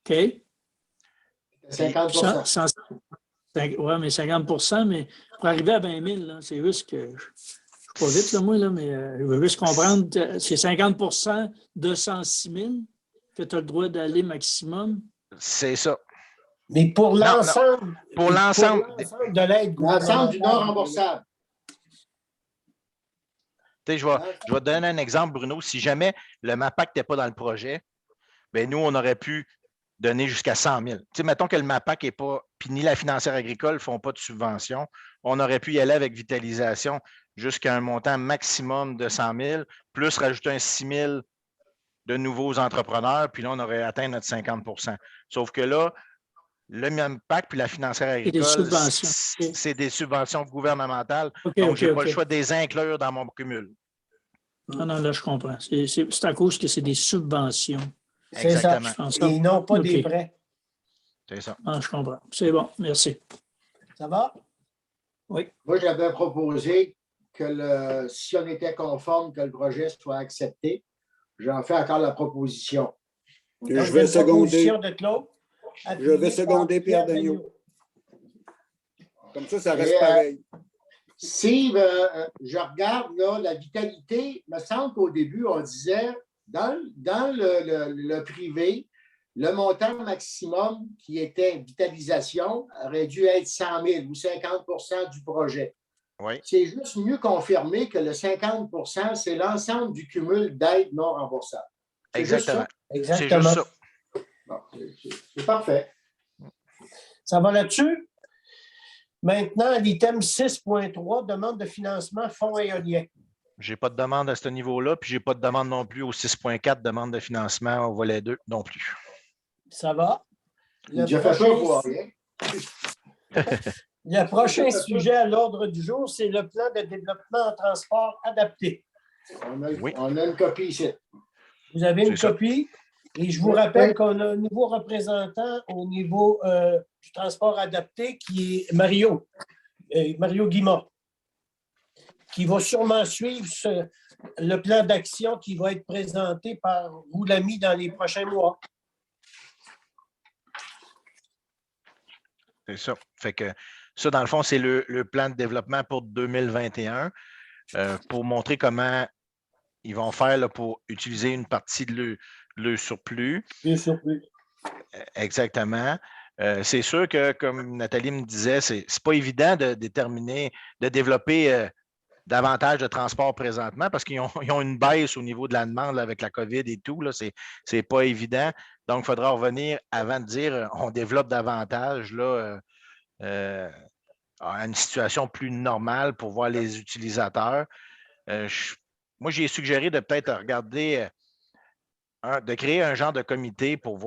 OK. 50 Oui, mais 50 mais pour arriver à 20 000, c'est juste que je ne suis pas vite, là, moi, mais je veux juste comprendre, c'est 50 de 106 000 que tu as le droit d'aller maximum. C'est ça. Mais pour l'ensemble de l'aide l'ensemble du non remboursable. Je vais te donner un exemple, Bruno. Si jamais le MAPAC n'était pas dans le projet, bien, nous, on aurait pu donner jusqu'à 100 000. Mettons que le MAPAC n'est pas, puis ni la financière agricole ne font pas de subvention, on aurait pu y aller avec vitalisation jusqu'à un montant maximum de 100 000, plus rajouter un 6 000 de nouveaux entrepreneurs, puis là, on aurait atteint notre 50 %. Sauf que là, le MAPAC puis la financière agricole, c'est des subventions gouvernementales. Donc, je n'ai pas le choix de les inclure dans mon cumul. Non, là, je comprends. C'est à cause que c'est des subventions. Exactement. Et non pas des prêts. C'est ça. Ah, je comprends. C'est bon. Merci. Ça va? Oui. Moi, j'avais proposé que si on était conforme, que le projet soit accepté. J'en fais encore la proposition. Je vais seconder. Je vais seconder Pierre Dagneau. Comme ça reste pareil. Steve, je regarde là, la vitalité. Il me semble qu'au début, on disait, dans le privé, le montant maximum qui était vitalisation aurait dû être 100 000 ou 50 % du projet. Oui. C'est juste mieux confirmer que le 50 %, c'est l'ensemble du cumul d'aides non remboursables. Exactement. Exactement. C'est juste ça. Bon, c'est parfait. Ça va là-dessus? Maintenant, l'item 6.3, demande de financement fonds éolien. Je n'ai pas de demande à ce niveau-là, puis je n'ai pas de demande non plus au 6.4, demande de financement au volet 2 non plus. Ça va? Je fais ça pour rien. Le prochain sujet à l'ordre du jour, c'est le plan de développement en transport adapté. On a une copie ici. Vous avez une copie? Et je vous rappelle qu'on a un nouveau représentant au niveau du transport adapté qui est Mario Guimont, qui va sûrement suivre le plan d'action qui va être présenté par Roulamy dans les prochains mois. C'est ça. Fait que ça, dans le fond, c'est le plan de développement pour 2021 pour montrer comment ils vont faire là, pour utiliser une partie de le surplus. Le surplus. Exactement. C'est sûr que, comme Nathalie me disait, c'est pas évident de développer davantage de transport présentement parce qu'ils ont une baisse au niveau de la demande là, avec la COVID et tout. C'est pas évident. Donc, il faudra revenir avant de dire on développe davantage là, à une situation plus normale pour voir les utilisateurs. Moi, j'ai suggéré de peut-être regarder, de créer un genre de comité pour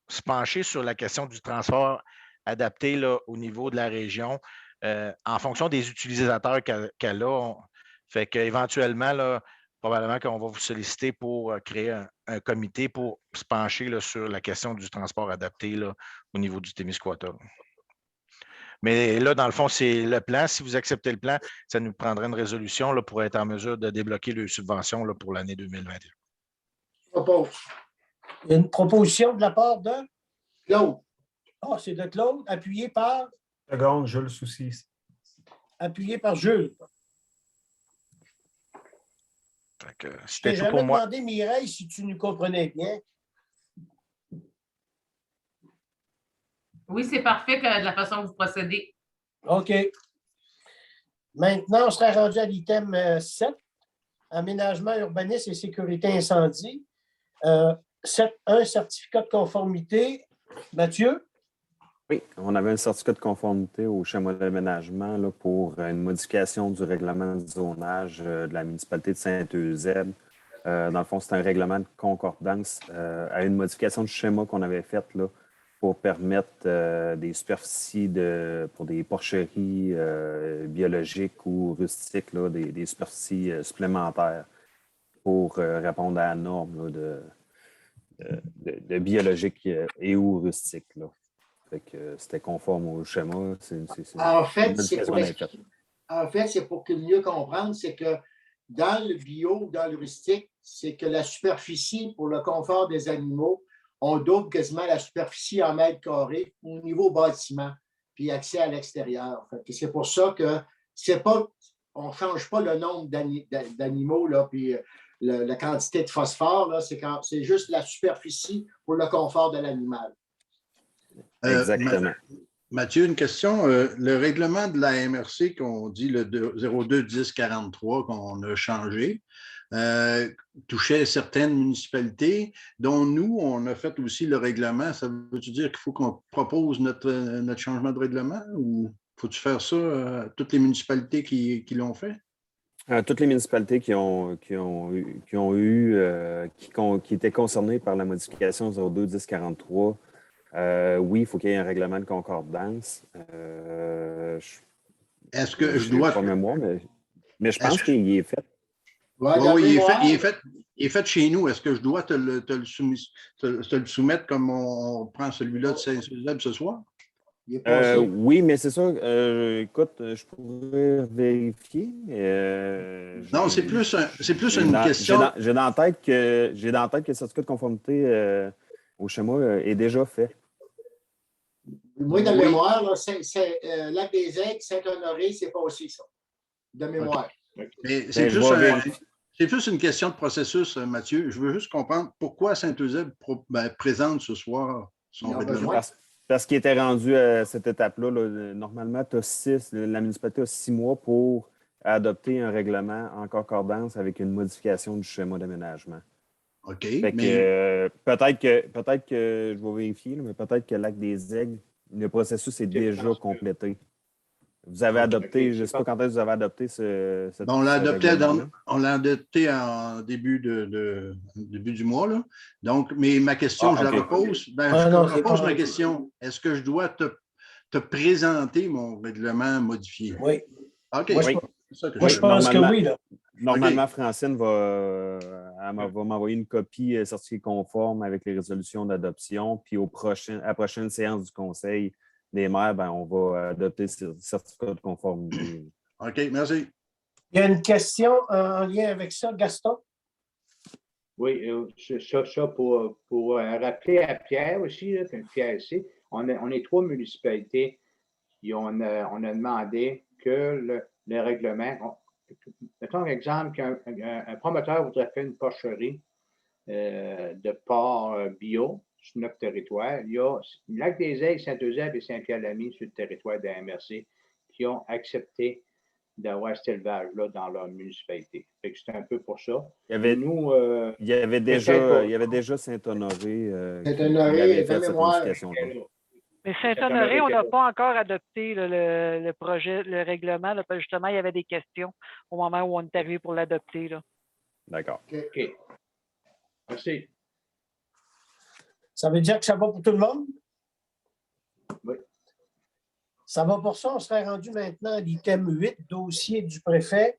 se pencher sur la question du transport adapté là, au niveau de la région en fonction des utilisateurs qu'elle a. Fait qu'éventuellement, là, probablement qu'on va vous solliciter pour créer un comité pour se pencher là, sur la question du transport adapté là, au niveau du Témiscouata. Mais là, dans le fond, c'est le plan. Si vous acceptez le plan, ça nous prendrait une résolution là, pour être en mesure de débloquer les subventions là, pour l'année 2021. Propose. Il y a une proposition de la part de Claude. Ah, c'est de Claude, appuyé par Seconde, Jules Soucy. Appuyé par Jules. Je t'ai jamais demandé, Mireille, si tu nous comprenais bien. Oui, c'est parfait de la façon que vous procédez. OK. Maintenant, on serait rendu à l'item 7, aménagement, urbanisme et sécurité incendie. 7.1, certificat de conformité. Mathieu? Oui, on avait un certificat de conformité au schéma d'aménagement pour une modification du règlement de zonage de la municipalité de Saint-Eusèbe. Dans le fond, c'est un règlement de concordance à une modification du schéma qu'on avait fait là, pour permettre des superficies pour des porcheries biologiques ou rustiques, là, des superficies supplémentaires pour répondre à la norme là, de biologique et ou rustique. Là. C'était conforme au schéma. En fait, c'est pour que mieux comprendre, c'est que dans le bio, dans le rustique, c'est que la superficie pour le confort des animaux, on double quasiment la superficie en mètres carrés au niveau bâtiment, puis accès à l'extérieur. C'est pour ça que on ne change pas le nombre d'animaux, là, puis la quantité de phosphore, c'est juste la superficie pour le confort de l'animal. Exactement. Mathieu, une question. Le règlement de la MRC qu'on dit le 02-10-43 qu'on a changé touchait certaines municipalités, dont nous, on a fait aussi le règlement. Ça veut-tu dire qu'il faut qu'on propose notre changement de règlement ou faut-tu faire ça à toutes les municipalités qui l'ont fait? Toutes les municipalités qui étaient concernées par la modification 02-10-43, oui, il faut qu'il y ait un règlement de concordance. Est-ce que je dois... pas mémoire, mais je pense qu'il est fait. Oui, il est fait chez nous. Est-ce que je dois te le soumettre comme on prend celui-là de Saint-Eusèbe ce soir? Oui, mais c'est ça. Écoute, je pourrais vérifier. Non, c'est plus une question. J'ai dans la tête que le certificat de conformité au schéma est déjà fait. Moi, de mémoire, Lac des Aigles, Saint-Honoré, c'est pas aussi ça. De mémoire. Okay. C'est plus une question de processus, Mathieu. Je veux juste comprendre pourquoi Saint-Eusèbe présente ce soir son règlement. Parce qu'il était rendu à cette étape-là. Normalement, la municipalité a 6 mois pour adopter un règlement en concordance avec une modification du schéma d'aménagement. OK. Peut-être que je vais vérifier, mais peut-être que Lac des Aigles, le processus est déjà complété. Vous avez adopté, je ne sais pas quand est-ce que vous avez adopté on l'a adopté en début du mois. Là. Donc, mais ma question, je la repose. Je repose ma question. Est-ce que je dois te présenter mon règlement modifié? Oui. OK. Moi, je pense que oui. Là. Normalement, Francine va m'envoyer une copie certifiée conforme avec les résolutions d'adoption. Puis à la prochaine séance du Conseil des maires, on va adopter ce certificat de conformité. OK, merci. Il y a une question en lien avec ça, Gaston? Oui, ça pour rappeler à Pierre aussi, là, Pierre ici, on est 3 municipalités qui on a demandé que le règlement, mettons un exemple qu'un promoteur voudrait faire une porcherie de porc bio sur notre territoire. Il y a Lac des Aigles, Saint-Eusèbe et Saint-Pierre-Lamy sur le territoire de la MRC qui ont accepté d'avoir cet élevage-là dans leur municipalité. C'est un peu pour ça. Il y avait déjà Saint-Honoré Saint-Honoré, avait fait cette modification-là. Mais Saint-Honoré, on n'a pas encore adopté le projet, le règlement. Là, justement, il y avait des questions au moment où on est arrivé pour l'adopter. D'accord. OK. Merci. Ça veut dire que ça va pour tout le monde? Oui. Ça va pour ça. On serait rendu maintenant à l'item 8, dossier du préfet.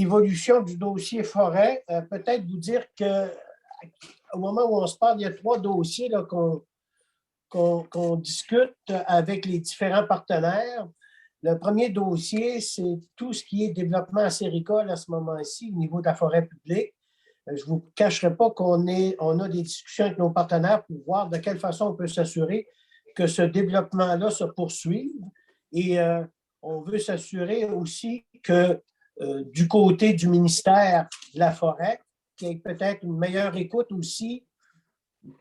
évolution du dossier forêt, peut-être vous dire qu'au moment où on se parle, il y a 3 dossiers qu'on discute avec les différents partenaires. Le premier dossier, c'est tout ce qui est développement acéricole à ce moment-ci au niveau de la forêt publique. Je ne vous cacherai pas qu'on a des discussions avec nos partenaires pour voir de quelle façon on peut s'assurer que ce développement-là se poursuive. Et on veut s'assurer aussi que du côté du ministère de la Forêt, qu'il y ait peut-être une meilleure écoute aussi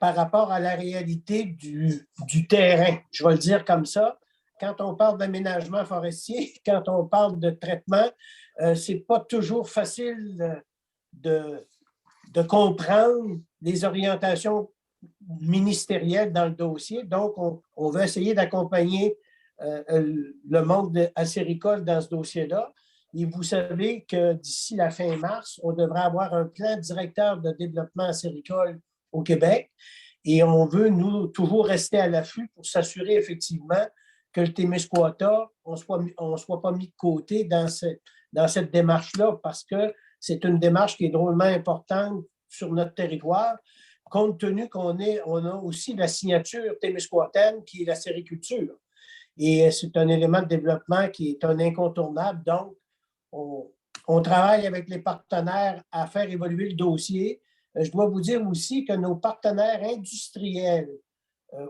par rapport à la réalité du terrain. Je vais le dire comme ça. Quand on parle d'aménagement forestier, quand on parle de traitement, ce n'est pas toujours facile de comprendre les orientations ministérielles dans le dossier. Donc, on veut essayer d'accompagner le monde acéricole dans ce dossier-là. Et vous savez que d'ici la fin mars, on devrait avoir un plan directeur de développement acéricole au Québec. Et on veut, nous, toujours rester à l'affût pour s'assurer effectivement que le Témiscouata, on ne soit pas mis de côté dans cette démarche-là, parce que c'est une démarche qui est drôlement importante sur notre territoire, compte tenu on a aussi la signature témiscouataine qui est la sériculture. Et c'est un élément de développement qui est un incontournable. Donc, on travaille avec les partenaires à faire évoluer le dossier. Je dois vous dire aussi que nos partenaires industriels,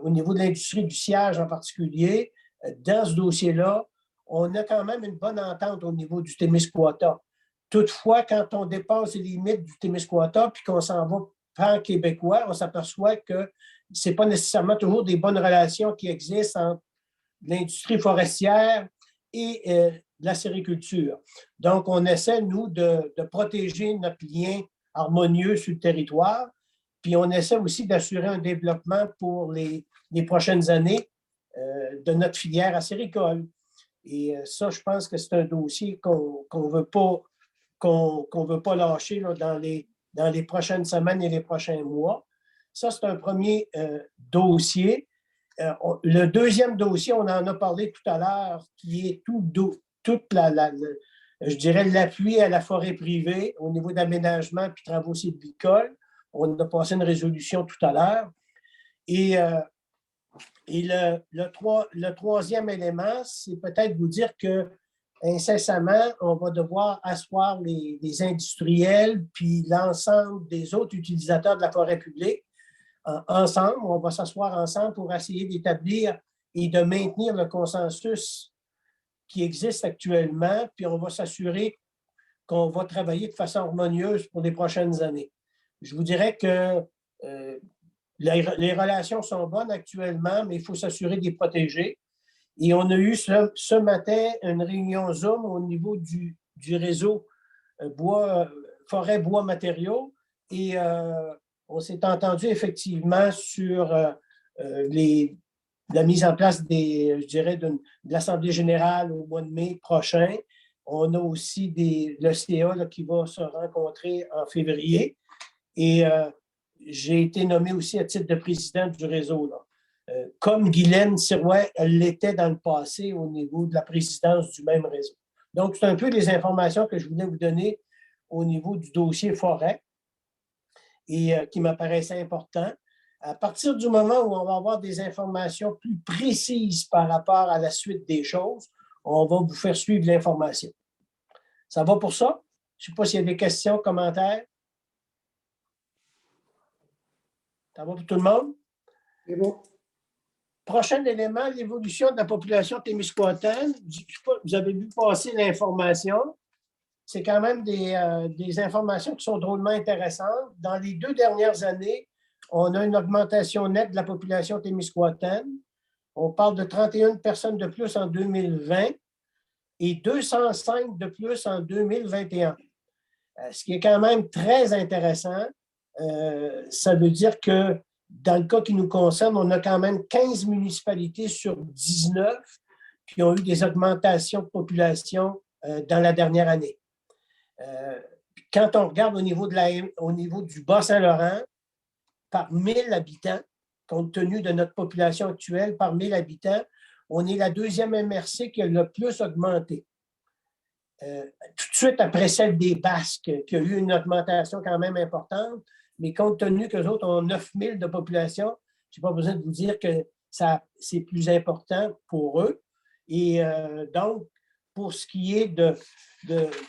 au niveau de l'industrie du sciage en particulier, dans ce dossier-là, on a quand même une bonne entente au niveau du Témiscouata. Toutefois, quand on dépasse les limites du Témiscouata puis qu'on s'en va pan québécois, on s'aperçoit que ce n'est pas nécessairement toujours des bonnes relations qui existent entre l'industrie forestière et la sériculture. Donc, on essaie, nous, de protéger notre lien harmonieux sur le territoire, puis on essaie aussi d'assurer un développement pour les prochaines années de notre filière acéricole. Et ça, je pense que c'est un dossier qu'on ne veut pas lâcher là, dans les prochaines semaines et les prochains mois. Ça, c'est un premier dossier. Le deuxième dossier, on en a parlé tout à l'heure, qui est toute je dirais, l'appui à la forêt privée au niveau d'aménagement puis travaux sylvicoles. On a passé une résolution tout à l'heure. Et le troisième élément, c'est peut-être vous dire que incessamment, on va devoir asseoir les industriels puis l'ensemble des autres utilisateurs de la forêt publique ensemble. On va s'asseoir ensemble pour essayer d'établir et de maintenir le consensus qui existe actuellement, puis on va s'assurer qu'on va travailler de façon harmonieuse pour les prochaines années. Je vous dirais que les relations sont bonnes actuellement, mais il faut s'assurer de les protéger. Et on a eu ce matin une réunion Zoom au niveau du réseau forêt, bois, matériaux. Et on s'est entendu effectivement sur la mise en place de l'Assemblée générale au mois de mai prochain. On a aussi le CA là, qui va se rencontrer en février. Et j'ai été nommé aussi à titre de président du réseau, là. Comme Guylaine Sirois, elle l'était dans le passé au niveau de la présidence du même réseau. Donc, c'est un peu les informations que je voulais vous donner au niveau du dossier forêt et qui m'apparaissait important. À partir du moment où on va avoir des informations plus précises par rapport à la suite des choses, on va vous faire suivre l'information. Ça va pour ça? Je ne sais pas s'il y a des questions, commentaires. Ça va pour tout le monde? C'est bon. Prochain élément, l'évolution de la population témiscouataine. Vous avez vu passer l'information. C'est quand même des informations qui sont drôlement intéressantes. Dans les 2 dernières années, on a une augmentation nette de la population témiscouataine. On parle de 31 personnes de plus en 2020 et 205 de plus en 2021. Ce qui est quand même très intéressant. Ça veut dire que dans le cas qui nous concerne, on a quand même 15 municipalités sur 19 qui ont eu des augmentations de population dans la dernière année. Quand on regarde au niveau du Bas-Saint-Laurent, par 1000 habitants, compte tenu de notre population actuelle, par 1000 habitants, on est la 2e MRC qui a le plus augmenté. tout de suite après celle des Basques, qui a eu une augmentation quand même importante, mais compte tenu qu'eux autres ont 9 000 de population, je n'ai pas besoin de vous dire que c'est plus important pour eux. Et donc, pour ce qui est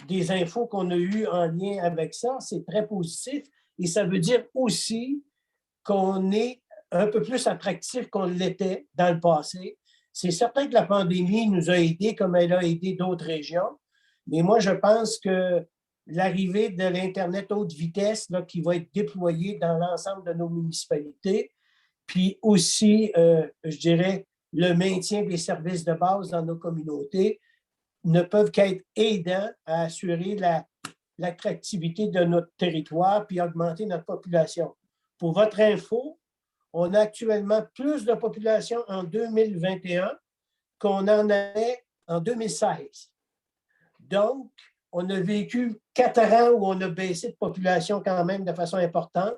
des infos qu'on a eues en lien avec ça, c'est très positif. Et ça veut dire aussi qu'on est un peu plus attractif qu'on l'était dans le passé. C'est certain que la pandémie nous a aidés comme elle a aidé d'autres régions, mais moi, je pense que l'arrivée de l'Internet haute vitesse là, qui va être déployé dans l'ensemble de nos municipalités, puis aussi, je dirais, le maintien des services de base dans nos communautés ne peuvent qu'être aidants à assurer l'attractivité de notre territoire puis augmenter notre population. Pour votre info, on a actuellement plus de population en 2021 qu'on en avait en 2016. Donc, on a vécu 4 ans où on a baissé de population quand même de façon importante.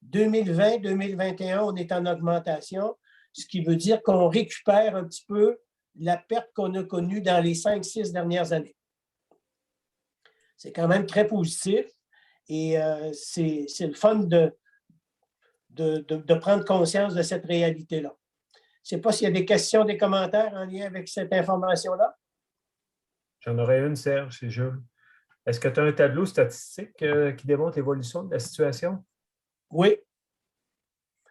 2020, 2021, on est en augmentation, ce qui veut dire qu'on récupère un petit peu la perte qu'on a connue dans les 5-6 dernières années. C'est quand même très positif et c'est le fun de prendre conscience de cette réalité-là. Je ne sais pas s'il y a des questions, des commentaires en lien avec cette information-là. J'en aurais une, Serge, c'est Jules. Est-ce que tu as un tableau statistique qui démontre l'évolution de la situation? Oui.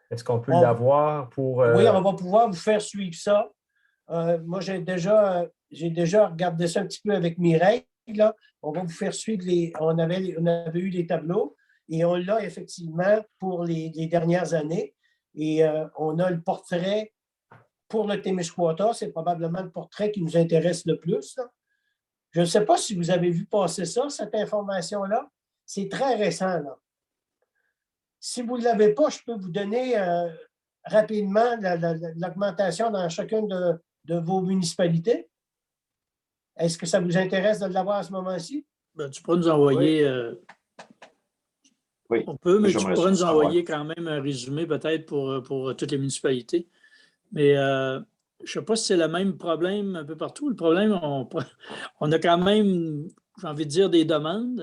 Est-ce qu'on peut l'avoir pour... Oui, on va pouvoir vous faire suivre ça. Moi, j'ai déjà regardé ça un petit peu avec Mireille. Là. On va vous faire suivre on avait eu les tableaux et on l'a effectivement pour les dernières années. Et on a le portrait pour le Témiscouata. C'est probablement le portrait qui nous intéresse le plus. Là. Je ne sais pas si vous avez vu passer ça, cette information-là. C'est très récent. Là. Si vous ne l'avez pas, je peux vous donner rapidement l'augmentation dans chacune de vos municipalités. Est-ce que ça vous intéresse de l'avoir à ce moment-ci? Ben, tu pourras nous envoyer... Oui. On peut, mais tu pourras nous envoyer quand même un résumé peut-être pour toutes les municipalités. Mais je ne sais pas si c'est le même problème un peu partout. Le problème, on a quand même, j'ai envie de dire, des demandes.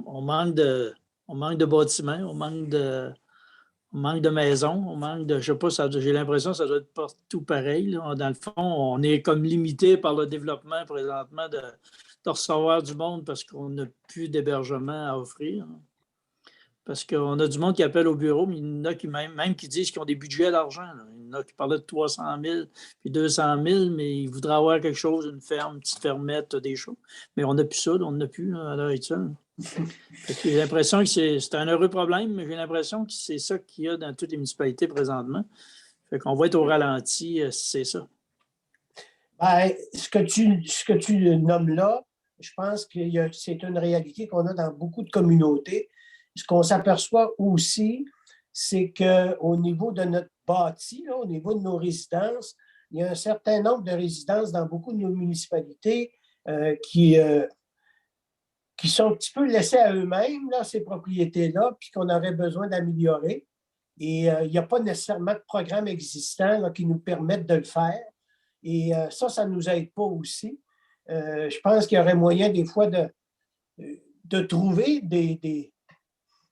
On manque de bâtiments, on manque de maisons, on manque de, je ne sais pas, j'ai l'impression que ça doit être partout pareil. Là. Dans le fond, on est comme limité par le développement présentement de recevoir du monde parce qu'on n'a plus d'hébergement à offrir. Parce qu'on a du monde qui appelle au bureau, mais il y en a qui même qui disent qu'ils ont des budgets à l'argent. Il y en a qui parlaient de 300 000 puis 200 000, mais ils voudraient avoir quelque chose, une ferme, une petite fermette, des choses. Mais on n'a plus ça, on n'a plus à l'heure actuelle. J'ai l'impression que c'est un heureux problème, mais j'ai l'impression que c'est ça qu'il y a dans toutes les municipalités présentement. Fait qu'on va être au ralenti, c'est ça. Bien, ce que tu nommes là, je pense que c'est une réalité qu'on a dans beaucoup de communautés. Ce qu'on s'aperçoit aussi, c'est qu'au niveau de notre bâti, là, au niveau de nos résidences, il y a un certain nombre de résidences dans beaucoup de nos municipalités qui sont un petit peu laissées à eux-mêmes, là, ces propriétés-là, puis qu'on aurait besoin d'améliorer. Et il n'y a pas nécessairement de programme existant là, qui nous permettent de le faire. Et ça ne nous aide pas aussi. Je pense qu'il y aurait moyen des fois de trouver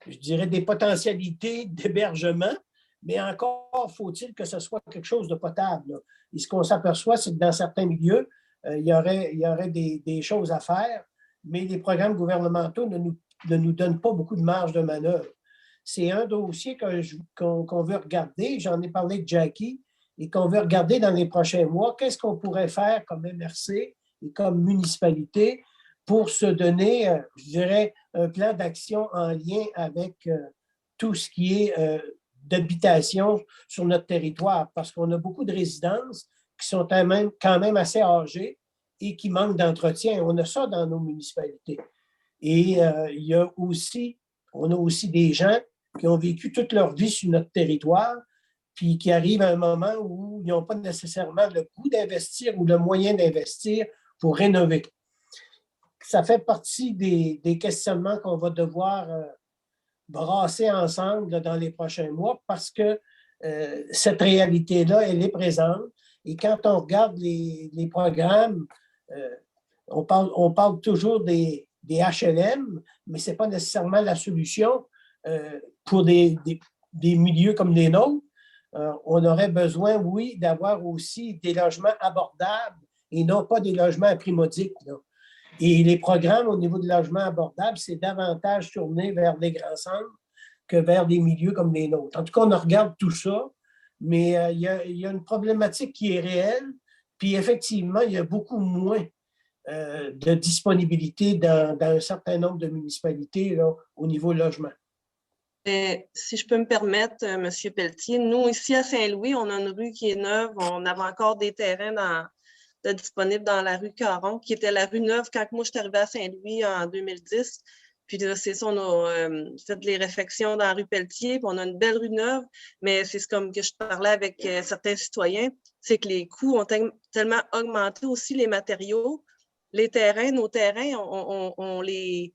je dirais, des potentialités d'hébergement, mais encore faut-il que ce soit quelque chose de potable. Là. Et ce qu'on s'aperçoit, c'est que dans certains milieux, il y aurait des choses à faire, mais les programmes gouvernementaux ne nous donnent pas beaucoup de marge de manœuvre. C'est un dossier qu'on veut regarder. J'en ai parlé de Jackie, et qu'on veut regarder dans les prochains mois. Qu'est-ce qu'on pourrait faire comme MRC et comme municipalité pour se donner, je dirais, un plan d'action en lien avec tout ce qui est d'habitation sur notre territoire, parce qu'on a beaucoup de résidences qui sont quand même assez âgées et qui manquent d'entretien. On a ça dans nos municipalités. Et on a aussi des gens qui ont vécu toute leur vie sur notre territoire, puis qui arrivent à un moment où ils n'ont pas nécessairement le goût d'investir ou le moyen d'investir pour rénover. Ça fait partie des questionnements qu'on va devoir brasser ensemble dans les prochains mois parce que cette réalité-là, elle est présente. Et quand on regarde les programmes, On parle toujours des HLM, mais ce n'est pas nécessairement la solution pour des milieux comme les nôtres. On aurait besoin, oui, d'avoir aussi des logements abordables et non pas des logements à prix modique. Là. Et les programmes au niveau de logements abordables, c'est davantage tourné vers des grands centres que vers des milieux comme les nôtres. En tout cas, on regarde tout ça, mais il y a une problématique qui est réelle. Puis effectivement, il y a beaucoup moins de disponibilité dans un certain nombre de municipalités là, au niveau logement. Si je peux me permettre, M. Pelletier, nous, ici à Saint-Louis, on a une rue qui est neuve. On avait encore des terrains disponibles dans la rue Caron, qui était la rue neuve quand moi, je suis arrivée à Saint-Louis en 2010. Puis là, c'est ça, on a fait les réfections dans la rue Pelletier, puis on a une belle rue neuve, mais c'est comme que je parlais avec certains citoyens, c'est que les coûts ont tellement augmenté aussi, les matériaux. Les terrains, nos terrains, on les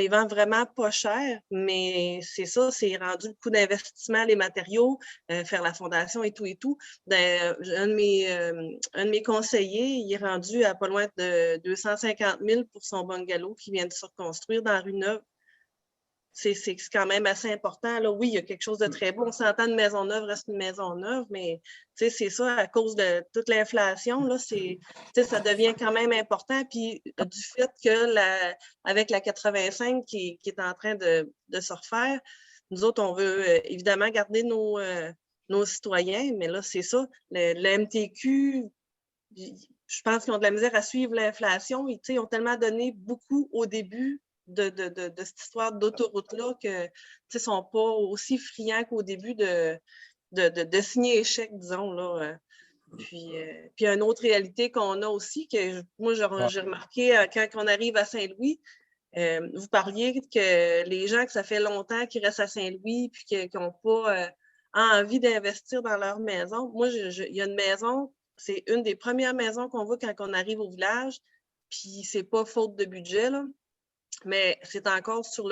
vend vraiment pas cher, mais c'est ça, c'est rendu le coût d'investissement, les matériaux, faire la fondation et tout et tout. Un de mes conseillers, il est rendu à pas loin de 250 000 pour son bungalow qui vient de se reconstruire dans la rue Neuve. C'est quand même assez important. Là. Oui, il y a quelque chose de très beau. On s'entend, une maison neuve reste une maison neuve, mais c'est ça, à cause de toute l'inflation, là, ça devient quand même important. Puis du fait que avec la 85 qui est en train de se refaire, nous autres, on veut évidemment garder nos citoyens, mais là, c'est ça. Le MTQ, je pense qu'ils ont de la misère à suivre l'inflation. Ils ont tellement donné beaucoup au début de cette histoire d'autoroute-là que ne sont pas aussi friands qu'au début de signer échec, disons. Là. Puis une autre réalité qu'on a aussi, que moi, j'ai remarqué quand on arrive à Saint-Louis, vous parliez que les gens que ça fait longtemps qu'ils restent à Saint-Louis puis qui n'ont pas envie d'investir dans leur maison. Moi, il y a une maison, c'est une des premières maisons qu'on voit quand on arrive au village, puis c'est pas faute de budget, là. Mais c'est encore sur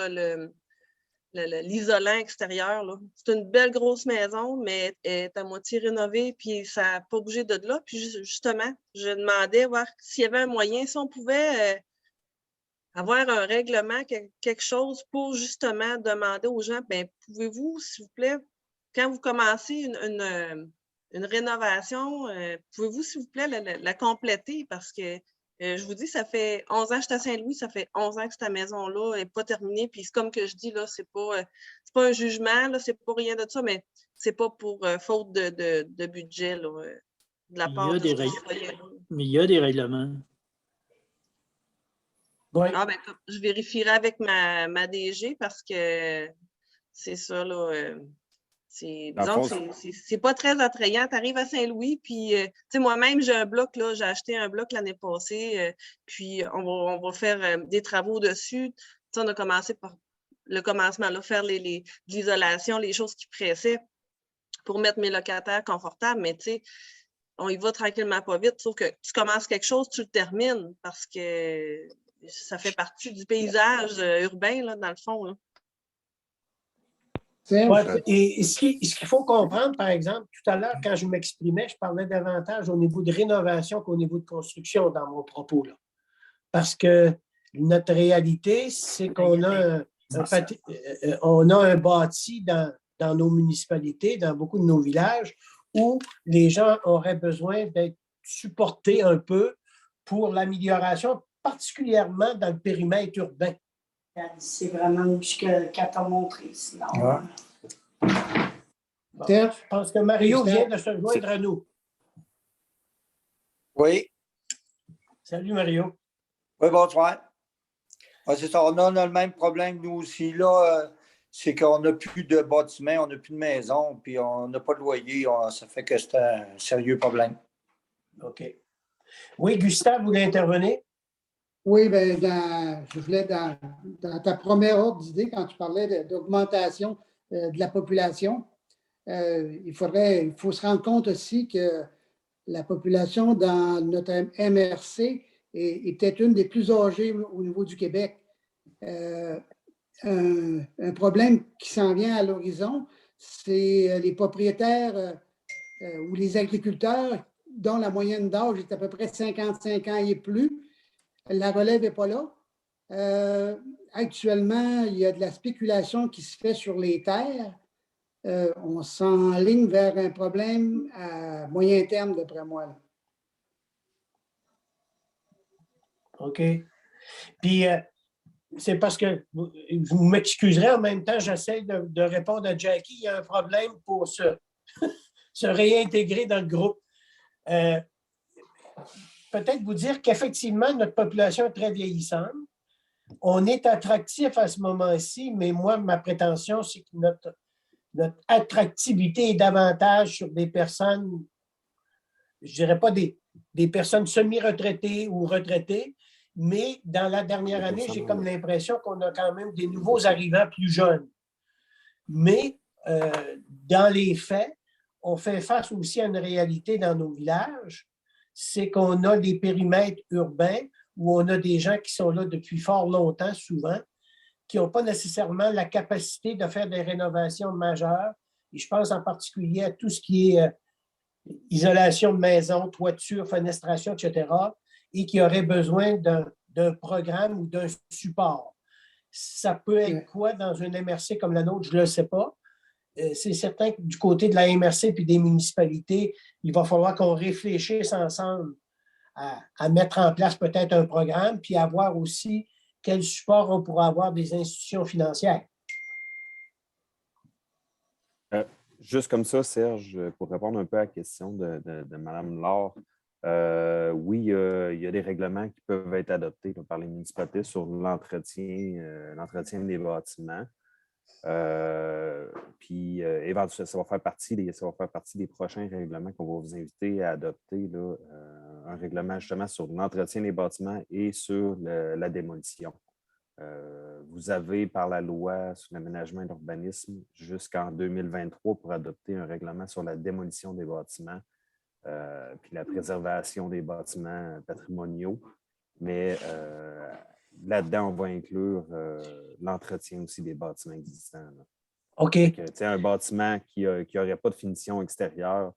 l'isolant extérieur. C'est une belle grosse maison, mais elle est à moitié rénovée, puis ça n'a pas bougé de là. Puis justement, je demandais voir s'il y avait un moyen, si on pouvait avoir un règlement, quelque chose pour justement demander aux gens, bien, pouvez-vous, s'il vous plaît, quand vous commencez une rénovation, pouvez-vous, s'il vous plaît, la compléter parce que je vous dis, ça fait 11 ans que je suis à Saint-Louis, ça fait 11 ans que cette maison-là n'est pas terminée. Puis c'est comme que je dis, là, c'est pas un jugement, là, c'est pas rien de ça, mais c'est pas pour faute de budget là, de la part de Mais il y a des règlements. Oui. Ah, ben, je vérifierai avec ma DG parce que c'est ça, là. Disons que c'est pas très attrayant. Tu arrives à Saint-Louis, puis moi-même, j'ai un bloc, là, j'ai acheté un bloc l'année passée, puis on va faire des travaux dessus. On a commencé par le commencement, là, faire l'isolation, les choses qui pressaient pour mettre mes locataires confortables, mais on y va tranquillement pas vite, sauf que tu commences quelque chose, tu le termines parce que ça fait partie du paysage urbain, là, dans le fond. Là. Ouais, et ce qu'il faut comprendre, par exemple, tout à l'heure, quand je m'exprimais, je parlais davantage au niveau de rénovation qu'au niveau de construction dans mon propos. Là. Parce que notre réalité, c'est qu'on a un bâti dans nos municipalités, dans beaucoup de nos villages, où les gens auraient besoin d'être supportés un peu pour l'amélioration, particulièrement dans le périmètre urbain. C'est vraiment ce qu'elle t'a montré. Sinon, Bon, je pense que Mario vient de se joindre à nous. Oui. Salut, Mario. Oui, bonsoir. Ouais, c'est ça. On a le même problème, nous aussi. Là, c'est qu'on n'a plus de bâtiment, on n'a plus de maison, puis on n'a pas de loyer. Ça fait que c'est un sérieux problème. OK. Oui, Gustave, vous voulez intervenir? Oui, bien, je voulais, dans ta première ordre d'idée, quand tu parlais d'augmentation de la population, il faut se rendre compte aussi que la population dans notre MRC est peut-être une des plus âgées au niveau du Québec. Un problème qui s'en vient à l'horizon, c'est les propriétaires ou les agriculteurs dont la moyenne d'âge est à peu près 55 ans et plus. la relève n'est pas là. Actuellement, il y a de la spéculation qui se fait sur les terres. On s'enligne vers un problème à moyen terme, d'après moi. Là. OK. Puis, c'est parce que vous m'excuserez, en même temps, j'essaie de répondre à Jackie. Il y a un problème pour se réintégrer dans le groupe. Peut-être vous dire qu'effectivement, notre population est très vieillissante. On est attractif à ce moment-ci, mais moi, ma prétention, c'est que notre attractivité est davantage sur des personnes, je ne dirais pas des personnes semi-retraitées ou retraitées, mais dans la dernière année, j'ai comme l'impression qu'on a quand même des nouveaux arrivants plus jeunes. Mais dans les faits, on fait face aussi à une réalité dans nos villages, c'est qu'on a des périmètres urbains où on a des gens qui sont là depuis fort longtemps, souvent, qui n'ont pas nécessairement la capacité de faire des rénovations majeures. Et je pense en particulier à tout ce qui est isolation de maison, toiture, fenestration, etc., et qui auraient besoin d'un programme ou d'un support. Ça peut être quoi dans une MRC comme la nôtre, je ne le sais pas. C'est certain que du côté de la MRC puis des municipalités, il va falloir qu'on réfléchisse ensemble à mettre en place peut-être un programme, puis à voir aussi quel support on pourra avoir des institutions financières. Juste comme ça, Serge, pour répondre un peu à la question de Mme Laure, oui, il y a des règlements qui peuvent être adoptés par les municipalités sur l'entretien des bâtiments. Puis éventuellement, ça va faire partie des prochains règlements qu'on va vous inviter à adopter, là, un règlement justement sur l'entretien des bâtiments et sur la démolition. Vous avez par la loi sur l'aménagement et l'urbanisme jusqu'en 2023 pour adopter un règlement sur la démolition des bâtiments puis la préservation des bâtiments patrimoniaux. Mais là-dedans, on va inclure l'entretien aussi des bâtiments existants. Là. OK. Donc, un bâtiment qui n'aurait pas de finition extérieure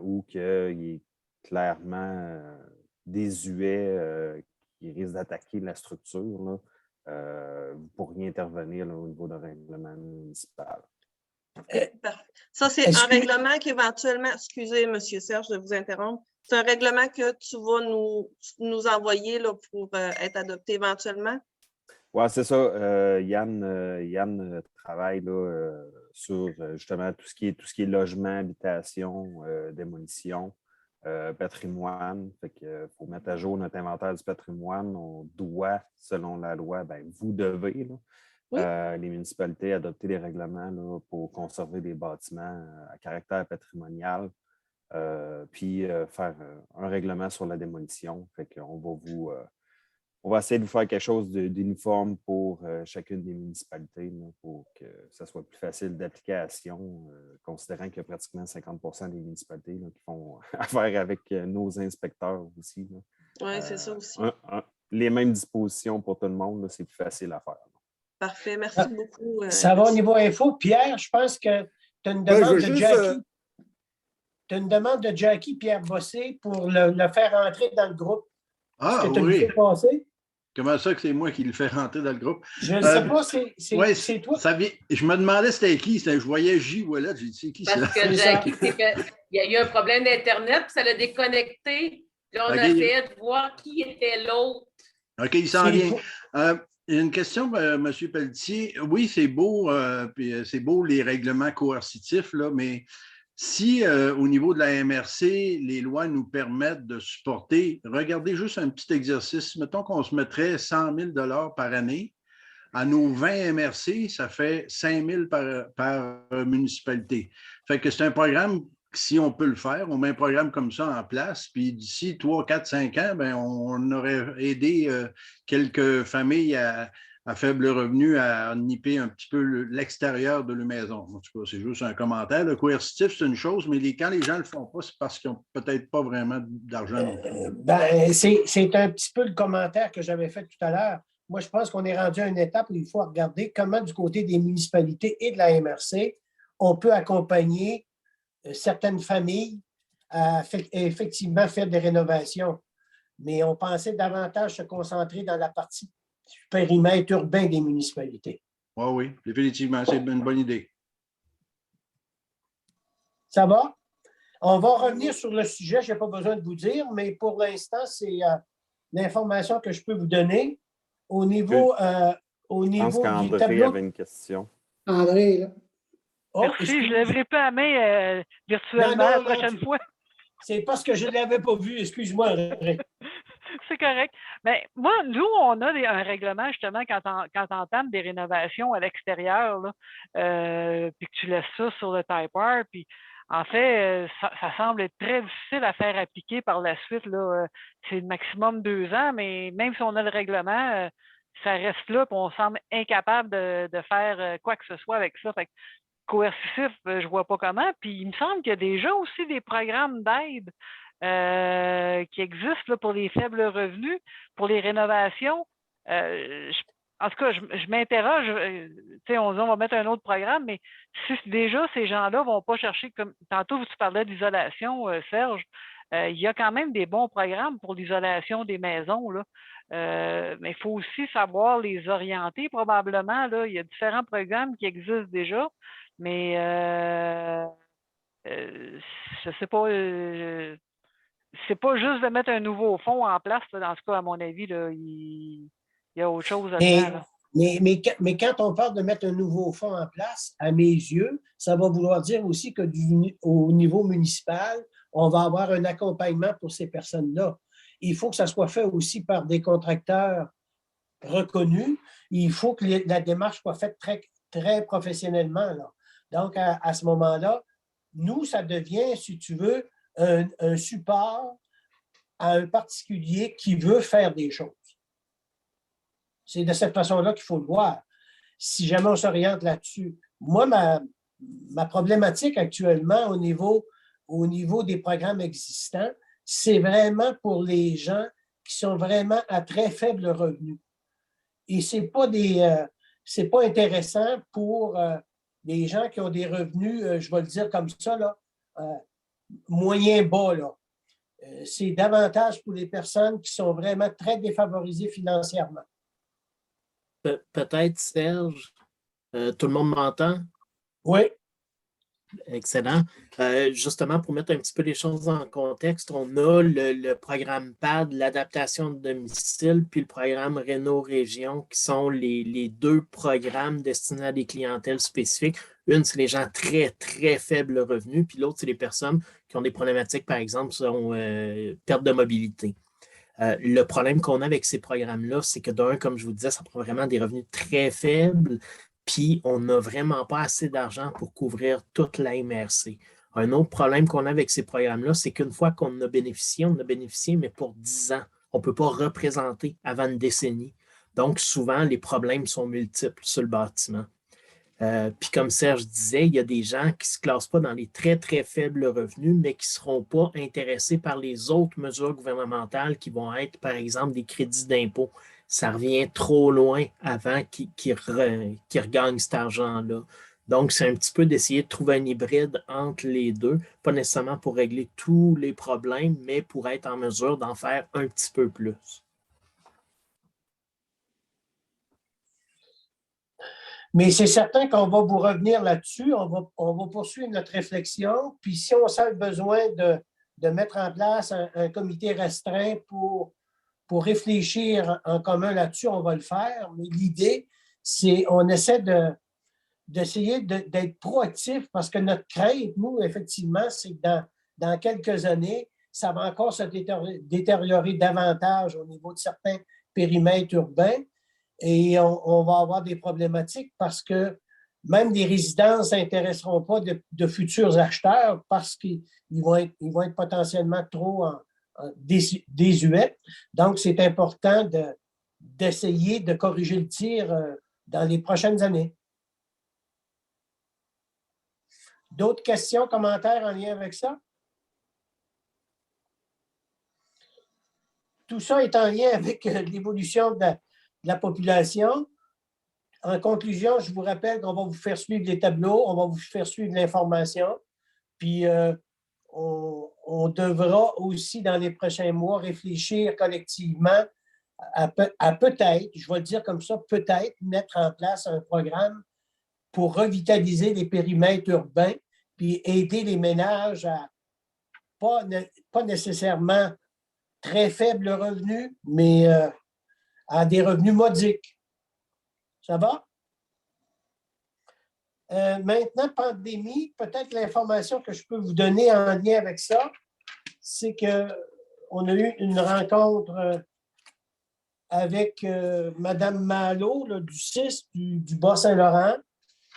ou qu'il est clairement désuet, qui risque d'attaquer la structure, là, vous pourriez intervenir là, au niveau d'un règlement municipal. Ça, c'est un règlement qu'éventuellement, excusez, M. Serge, de vous interrompre, c'est un règlement que tu vas nous envoyer là, pour être adopté éventuellement? Oui, c'est ça. Yann travaille là, sur justement tout ce qui est logement, habitation, démolition, patrimoine. Fait que pour mettre à jour notre inventaire du patrimoine, on doit, selon la loi, vous devez, là, oui, les municipalités adopter des règlements là, pour conserver des bâtiments à caractère patrimonial. Puis faire un règlement sur la démolition. Fait qu'on va on va essayer de vous faire quelque chose d'uniforme pour chacune des municipalités là, pour que ça soit plus facile d'application, considérant qu'il y a pratiquement 50% des municipalités là, qui font affaire avec nos inspecteurs aussi. Oui, c'est ça aussi. Les mêmes dispositions pour tout le monde, c'est plus facile à faire. Là. Parfait, merci beaucoup. Ça va au niveau info. Pierre, je pense que tu as une demande de Jackie. Tu as une demande de Jackie Pierre Bossé pour le faire entrer dans le groupe. Ah, est-ce que tu oui. le fais passer? Comment ça que c'est moi qui le fais rentrer dans le groupe? Je ne sais pas, c'est toi. Je me demandais c'était qui. Je voyais J. Wallet. J'ai dit, c'est qui ça? Parce que Jackie, il y a eu un problème d'Internet, puis ça l'a déconnecté. Puis on a essayé de voir qui était l'autre. OK, il s'en vient. Une question, M. Pelletier. Oui, c'est beau, puis c'est beau les règlements coercitifs, là, mais si au niveau de la MRC, les lois nous permettent de supporter, regardez juste un petit exercice. Mettons qu'on se mettrait 100 000 $ par année. À nos 20 MRC, ça fait 5 000 par municipalité. Fait que c'est un programme, si on peut le faire, on met un programme comme ça en place, puis d'ici 3, 4, 5 ans, on aurait aidé quelques familles à faible revenu à nipper un petit peu l'extérieur de leur maison. En tout cas, c'est juste un commentaire. Le coercitif, c'est une chose, mais quand les gens ne le font pas, c'est parce qu'ils n'ont peut-être pas vraiment d'argent. C'est un petit peu le commentaire que j'avais fait tout à l'heure. Moi, je pense qu'on est rendu à une étape où il faut regarder comment, du côté des municipalités et de la MRC, on peut accompagner certaines familles à effectivement faire des rénovations. mais on pensait davantage se concentrer dans la partie du périmètre urbain des municipalités. Oui, oui, définitivement, c'est une bonne idée. Ça va? On va revenir sur le sujet, je n'ai pas besoin de vous dire, mais pour l'instant, c'est l'information que je peux vous donner. Au niveau, Je pense du qu'André tableau... avait une question. André, là. Oh, Merci, je ne lèverai pas la main virtuellement la prochaine fois. C'est parce que je ne l'avais pas vu, excuse-moi, André. C'est correct. Mais moi, nous, on a un règlement justement quand on entame des rénovations à l'extérieur, puis que tu laisses ça sur le typeware, puis en fait, ça semble être très difficile à faire appliquer par la suite. C'est le maximum 2 ans, mais même si on a le règlement, ça reste là, puis on semble incapable de faire quoi que ce soit avec ça. Fait que, coercitif, je ne vois pas comment. Puis il me semble qu'il y a déjà aussi des programmes d'aide qui existent là, pour les faibles revenus, pour les rénovations. En tout cas, je m'interroge. On va mettre un autre programme, mais si déjà ces gens-là ne vont pas chercher, comme tantôt tu parlais d'isolation, Serge, il y a quand même des bons programmes pour l'isolation des maisons, là. Mais il faut aussi savoir les orienter probablement. Là. Il y a différents programmes qui existent déjà, mais je ne sais pas. C'est pas juste de mettre un nouveau fonds en place. Là, dans ce cas, à mon avis, là, il y a autre chose à faire. Mais quand on parle de mettre un nouveau fonds en place, à mes yeux, ça va vouloir dire aussi que au niveau municipal, on va avoir un accompagnement pour ces personnes-là. Il faut que ça soit fait aussi par des contracteurs reconnus. Il faut que la démarche soit faite très, très professionnellement. Là. Donc, à ce moment-là, nous, ça devient, si tu veux, un support à un particulier qui veut faire des choses. C'est de cette façon-là qu'il faut le voir. Si jamais on s'oriente là-dessus. Moi, ma problématique actuellement au niveau des programmes existants, c'est vraiment pour les gens qui sont vraiment à très faible revenu. Et ce n'est pas intéressant pour les gens qui ont des revenus, je vais le dire comme ça, là, moyen bas. Là. C'est davantage pour les personnes qui sont vraiment très défavorisées financièrement. Peut-être, Serge, tout le monde m'entend? Oui. Excellent. Justement, pour mettre un petit peu les choses en contexte, on a le programme PAD, l'adaptation de domicile, puis le programme Réno-Région, qui sont les 2 programmes destinés à des clientèles spécifiques. Une, c'est les gens très, très faibles revenus, puis l'autre, c'est les personnes qui ont des problématiques, par exemple, perte de mobilité. Le problème qu'on a avec ces programmes-là, c'est que d'un, comme je vous disais, ça prend vraiment des revenus très faibles, puis on n'a vraiment pas assez d'argent pour couvrir toute la MRC. Un autre problème qu'on a avec ces programmes-là, c'est qu'une fois qu'on a bénéficié, mais pour 10 ans. On ne peut pas représenter avant une décennie. Donc, souvent, les problèmes sont multiples sur le bâtiment. Puis comme Serge disait, il y a des gens qui ne se classent pas dans les très, très faibles revenus, mais qui ne seront pas intéressés par les autres mesures gouvernementales qui vont être, par exemple, des crédits d'impôt. Ça revient trop loin avant qu'ils regagnent cet argent-là. Donc, c'est un petit peu d'essayer de trouver un hybride entre les deux, pas nécessairement pour régler tous les problèmes, mais pour être en mesure d'en faire un petit peu plus. Mais c'est certain qu'on va vous revenir là-dessus. On va poursuivre notre réflexion. Puis si on sent le besoin de mettre en place un comité restreint pour réfléchir en commun là-dessus, on va le faire. Mais l'idée, c'est on essaie d'essayer d'être proactif parce que notre crainte, nous, effectivement, c'est que dans quelques années, ça va encore se détériorer davantage au niveau de certains périmètres urbains. Et on va avoir des problématiques parce que même les résidences n'intéresseront pas de futurs acheteurs parce qu'ils vont être potentiellement trop désuets. Donc, c'est important d'essayer de corriger le tir dans les prochaines années. D'autres questions, commentaires en lien avec ça? Tout ça est en lien avec l'évolution de la population. En conclusion, je vous rappelle qu'on va vous faire suivre les tableaux, on va vous faire suivre l'information, puis on on devra aussi, dans les prochains mois, réfléchir collectivement à peut-être, je vais le dire comme ça, peut-être mettre en place un programme pour revitaliser les périmètres urbains puis aider les ménages à pas nécessairement très faibles revenus, mais à des revenus modiques. Ça va? Maintenant, pandémie, peut-être l'information que je peux vous donner en lien avec ça, c'est qu'on a eu une rencontre avec Mme Malo du CIS du Bas-Saint-Laurent.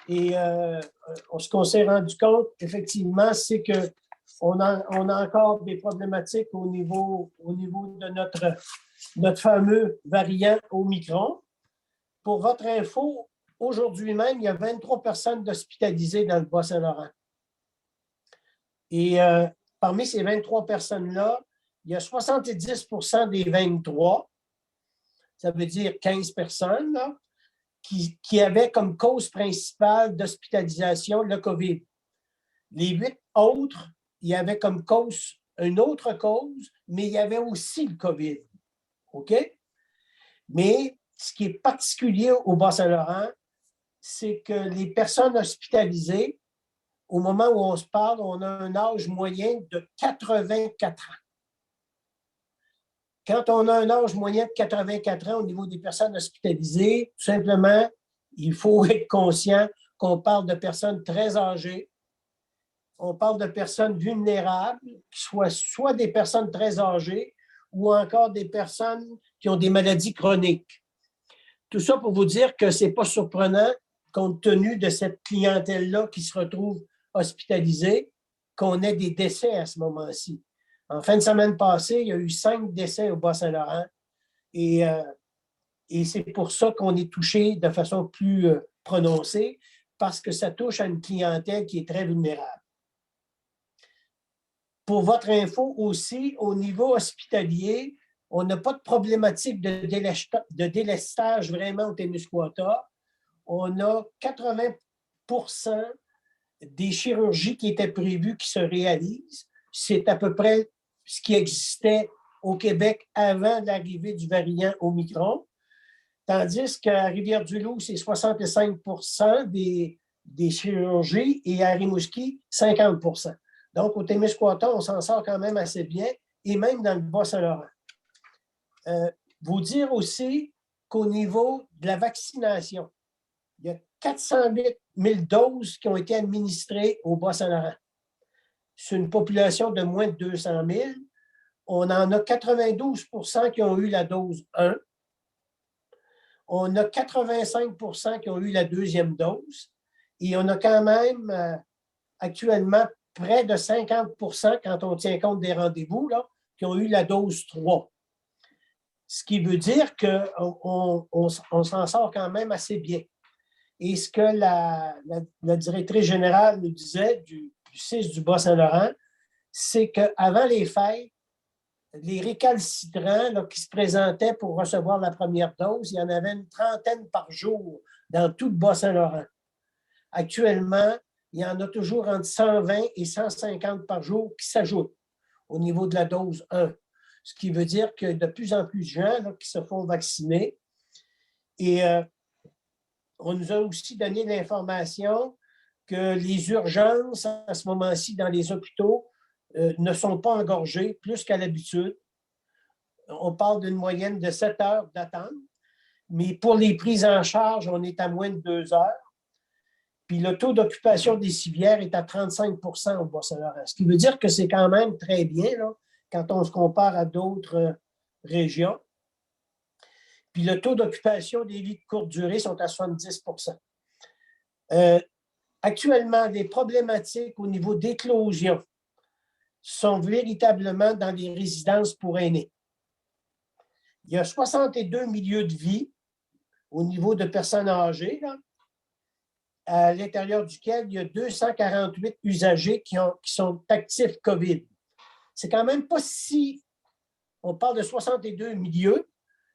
Et ce qu'on s'est rendu compte, effectivement, c'est qu'on a encore des problématiques au niveau de notre fameux variant Omicron. Pour votre info, aujourd'hui même, il y a 23 personnes hospitalisées dans le Bas-Saint-Laurent. Et parmi ces 23 personnes-là, il y a 70% des 23, ça veut dire 15 personnes, là, qui avaient comme cause principale d'hospitalisation le COVID. Les 8 autres, il y avait comme cause une autre cause, mais il y avait aussi le COVID. OK? Mais ce qui est particulier au Bas-Saint-Laurent, c'est que les personnes hospitalisées, au moment où on se parle, on a un âge moyen de 84 ans. Quand on a un âge moyen de 84 ans au niveau des personnes hospitalisées, tout simplement, il faut être conscient qu'on parle de personnes très âgées, on parle de personnes vulnérables, qui soient soit des personnes très âgées ou encore des personnes qui ont des maladies chroniques. Tout ça pour vous dire que ce n'est pas surprenant, compte tenu de cette clientèle-là qui se retrouve hospitalisée, qu'on ait des décès à ce moment-ci. En fin de semaine passée, il y a eu 5 décès au Bas-Saint-Laurent et c'est pour ça qu'on est touché de façon plus prononcée parce que ça touche à une clientèle qui est très vulnérable. Pour votre info aussi, au niveau hospitalier, on n'a pas de problématique de délestage vraiment au Témiscouata. On a 80% des chirurgies qui étaient prévues qui se réalisent. C'est à peu près ce qui existait au Québec avant l'arrivée du variant Omicron, tandis qu'à Rivière-du-Loup, c'est 65% des chirurgies et à Rimouski, 50%. Donc, au Témiscouata, on s'en sort quand même assez bien, et même dans le Bas-Saint-Laurent. Vous dire aussi qu'au niveau de la vaccination, il y a 408 000 doses qui ont été administrées au Bas-Saint-Laurent. C'est une population de moins de 200 000. On en a 92 % qui ont eu la dose 1. On a 85 % qui ont eu la deuxième dose. Et on a quand même actuellement près de 50 % quand on tient compte des rendez-vous, là, qui ont eu la dose 3. Ce qui veut dire qu'on s'en sort quand même assez bien. Et ce que la directrice générale nous disait du CIS du Bas-Saint-Laurent, c'est qu'avant les fêtes, les récalcitrants là, qui se présentaient pour recevoir la première dose, il y en avait une trentaine par jour dans tout le Bas-Saint-Laurent. Actuellement, il y en a toujours entre 120 et 150 par jour qui s'ajoutent au niveau de la dose 1. Ce qui veut dire que de plus en plus de gens là, qui se font vacciner. Et on nous a aussi donné l'information que les urgences, à ce moment-ci, dans les hôpitaux, ne sont pas engorgées plus qu'à l'habitude. On parle d'une moyenne de 7 heures d'attente, mais pour les prises en charge, on est à moins de 2 heures. Puis le taux d'occupation des civières est à 35 % au Bas-Saint-Laurent. Ce qui veut dire que c'est quand même très bien là, quand on se compare à d'autres régions. Puis le taux d'occupation des lits de courte durée sont à 70 %. Actuellement, les problématiques au niveau d'éclosion sont véritablement dans les résidences pour aînés. Il y a 62 milieux de vie au niveau de personnes âgées, là, à l'intérieur duquel il y a 248 usagers qui sont actifs COVID. C'est quand même pas si... On parle de 62 milieux,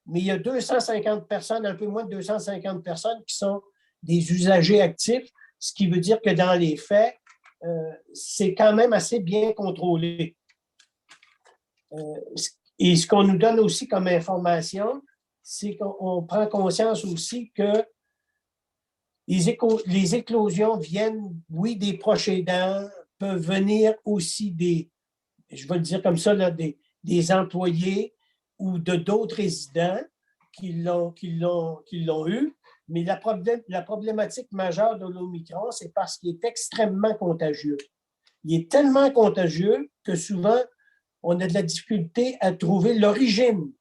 mais il y a 250 personnes, un peu moins de 250 personnes qui sont des usagers actifs, ce qui veut dire que dans les faits, c'est quand même assez bien contrôlé. Et ce qu'on nous donne aussi comme information, c'est qu'on prend conscience aussi que les éclosions viennent, oui, des proches aidants, peuvent venir aussi je vais le dire comme ça, là, des employés ou d'autres résidents qui l'ont eu. Mais la problématique majeure de l'Omicron, c'est parce qu'il est extrêmement contagieux. Il est tellement contagieux que souvent, on a de la difficulté à trouver l'origine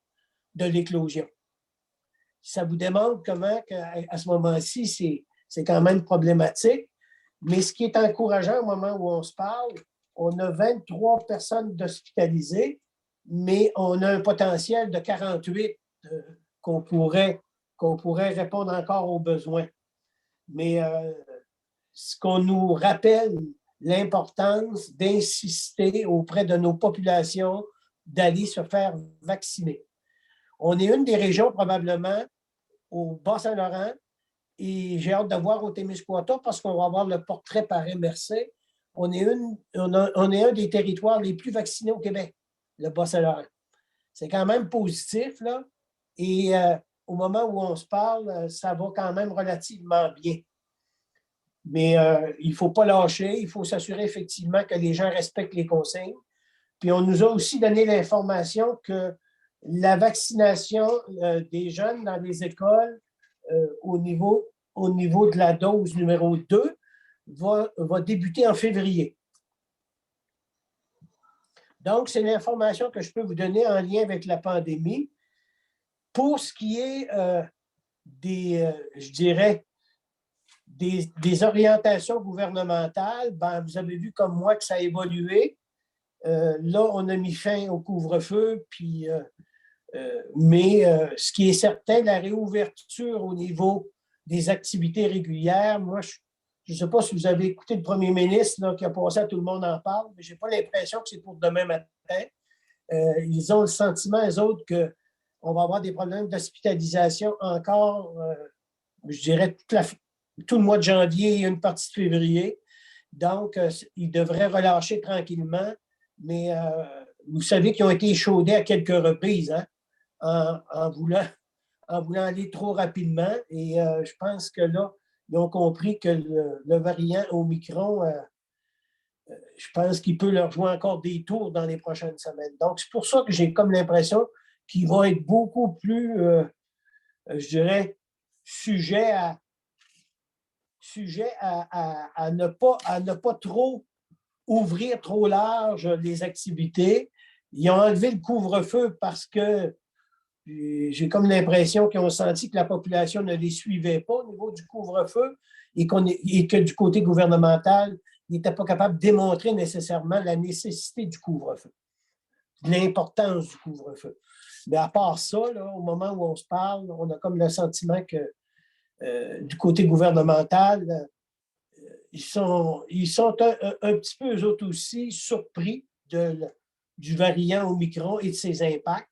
de l'éclosion. Ça vous démontre comment, à ce moment-ci, c'est quand même problématique. Mais ce qui est encourageant au moment où on se parle, on a 23 personnes hospitalisées, mais on a un potentiel de 48 qu'on pourrait répondre encore aux besoins. Mais ce qu'on nous rappelle, l'importance d'insister auprès de nos populations d'aller se faire vacciner. On est une des régions probablement au Bas-Saint-Laurent et j'ai hâte de voir au Témiscouata parce qu'on va avoir le portrait par MRC. On est un des territoires les plus vaccinés au Québec, le Bas-Saint-Laurent. C'est quand même positif, là. Et au moment où on se parle, ça va quand même relativement bien. Mais il ne faut pas lâcher, il faut s'assurer effectivement que les gens respectent les consignes. Puis on nous a aussi donné l'information que la vaccination des jeunes dans les écoles au niveau de la dose numéro 2 va débuter en février. Donc, c'est l'information que je peux vous donner en lien avec la pandémie. Pour ce qui est je dirais, des orientations gouvernementales, ben, vous avez vu comme moi que ça a évolué. Là, on a mis fin au couvre-feu, mais ce qui est certain, la réouverture au niveau des activités régulières, moi, je ne sais pas si vous avez écouté le premier ministre là, qui a passé à Tout le monde en parle, mais je n'ai pas l'impression que c'est pour demain matin. Ils ont le sentiment, eux autres, qu'on va avoir des problèmes d'hospitalisation encore, je dirais, tout le mois de janvier et une partie de février. Donc, ils devraient relâcher tranquillement, mais vous savez qu'ils ont été échaudés à quelques reprises hein, en voulant aller trop rapidement. Et je pense que là, ils ont compris que le variant Omicron, je pense qu'il peut leur jouer encore des tours dans les prochaines semaines. Donc, c'est pour ça que j'ai comme l'impression qu'ils vont être beaucoup plus, je dirais, sujets à ne pas trop ouvrir trop large les activités. Ils ont enlevé le couvre-feu parce que j'ai comme l'impression qu'ils ont senti que la population ne les suivait pas au niveau du couvre-feu et que du côté gouvernemental, ils n'étaient pas capables de démontrer nécessairement la nécessité du couvre-feu, l'importance du couvre-feu. Mais à part ça, là, au moment où on se parle, on a comme le sentiment que du côté gouvernemental, ils sont un petit peu, eux autres aussi, surpris du variant Omicron et de ses impacts.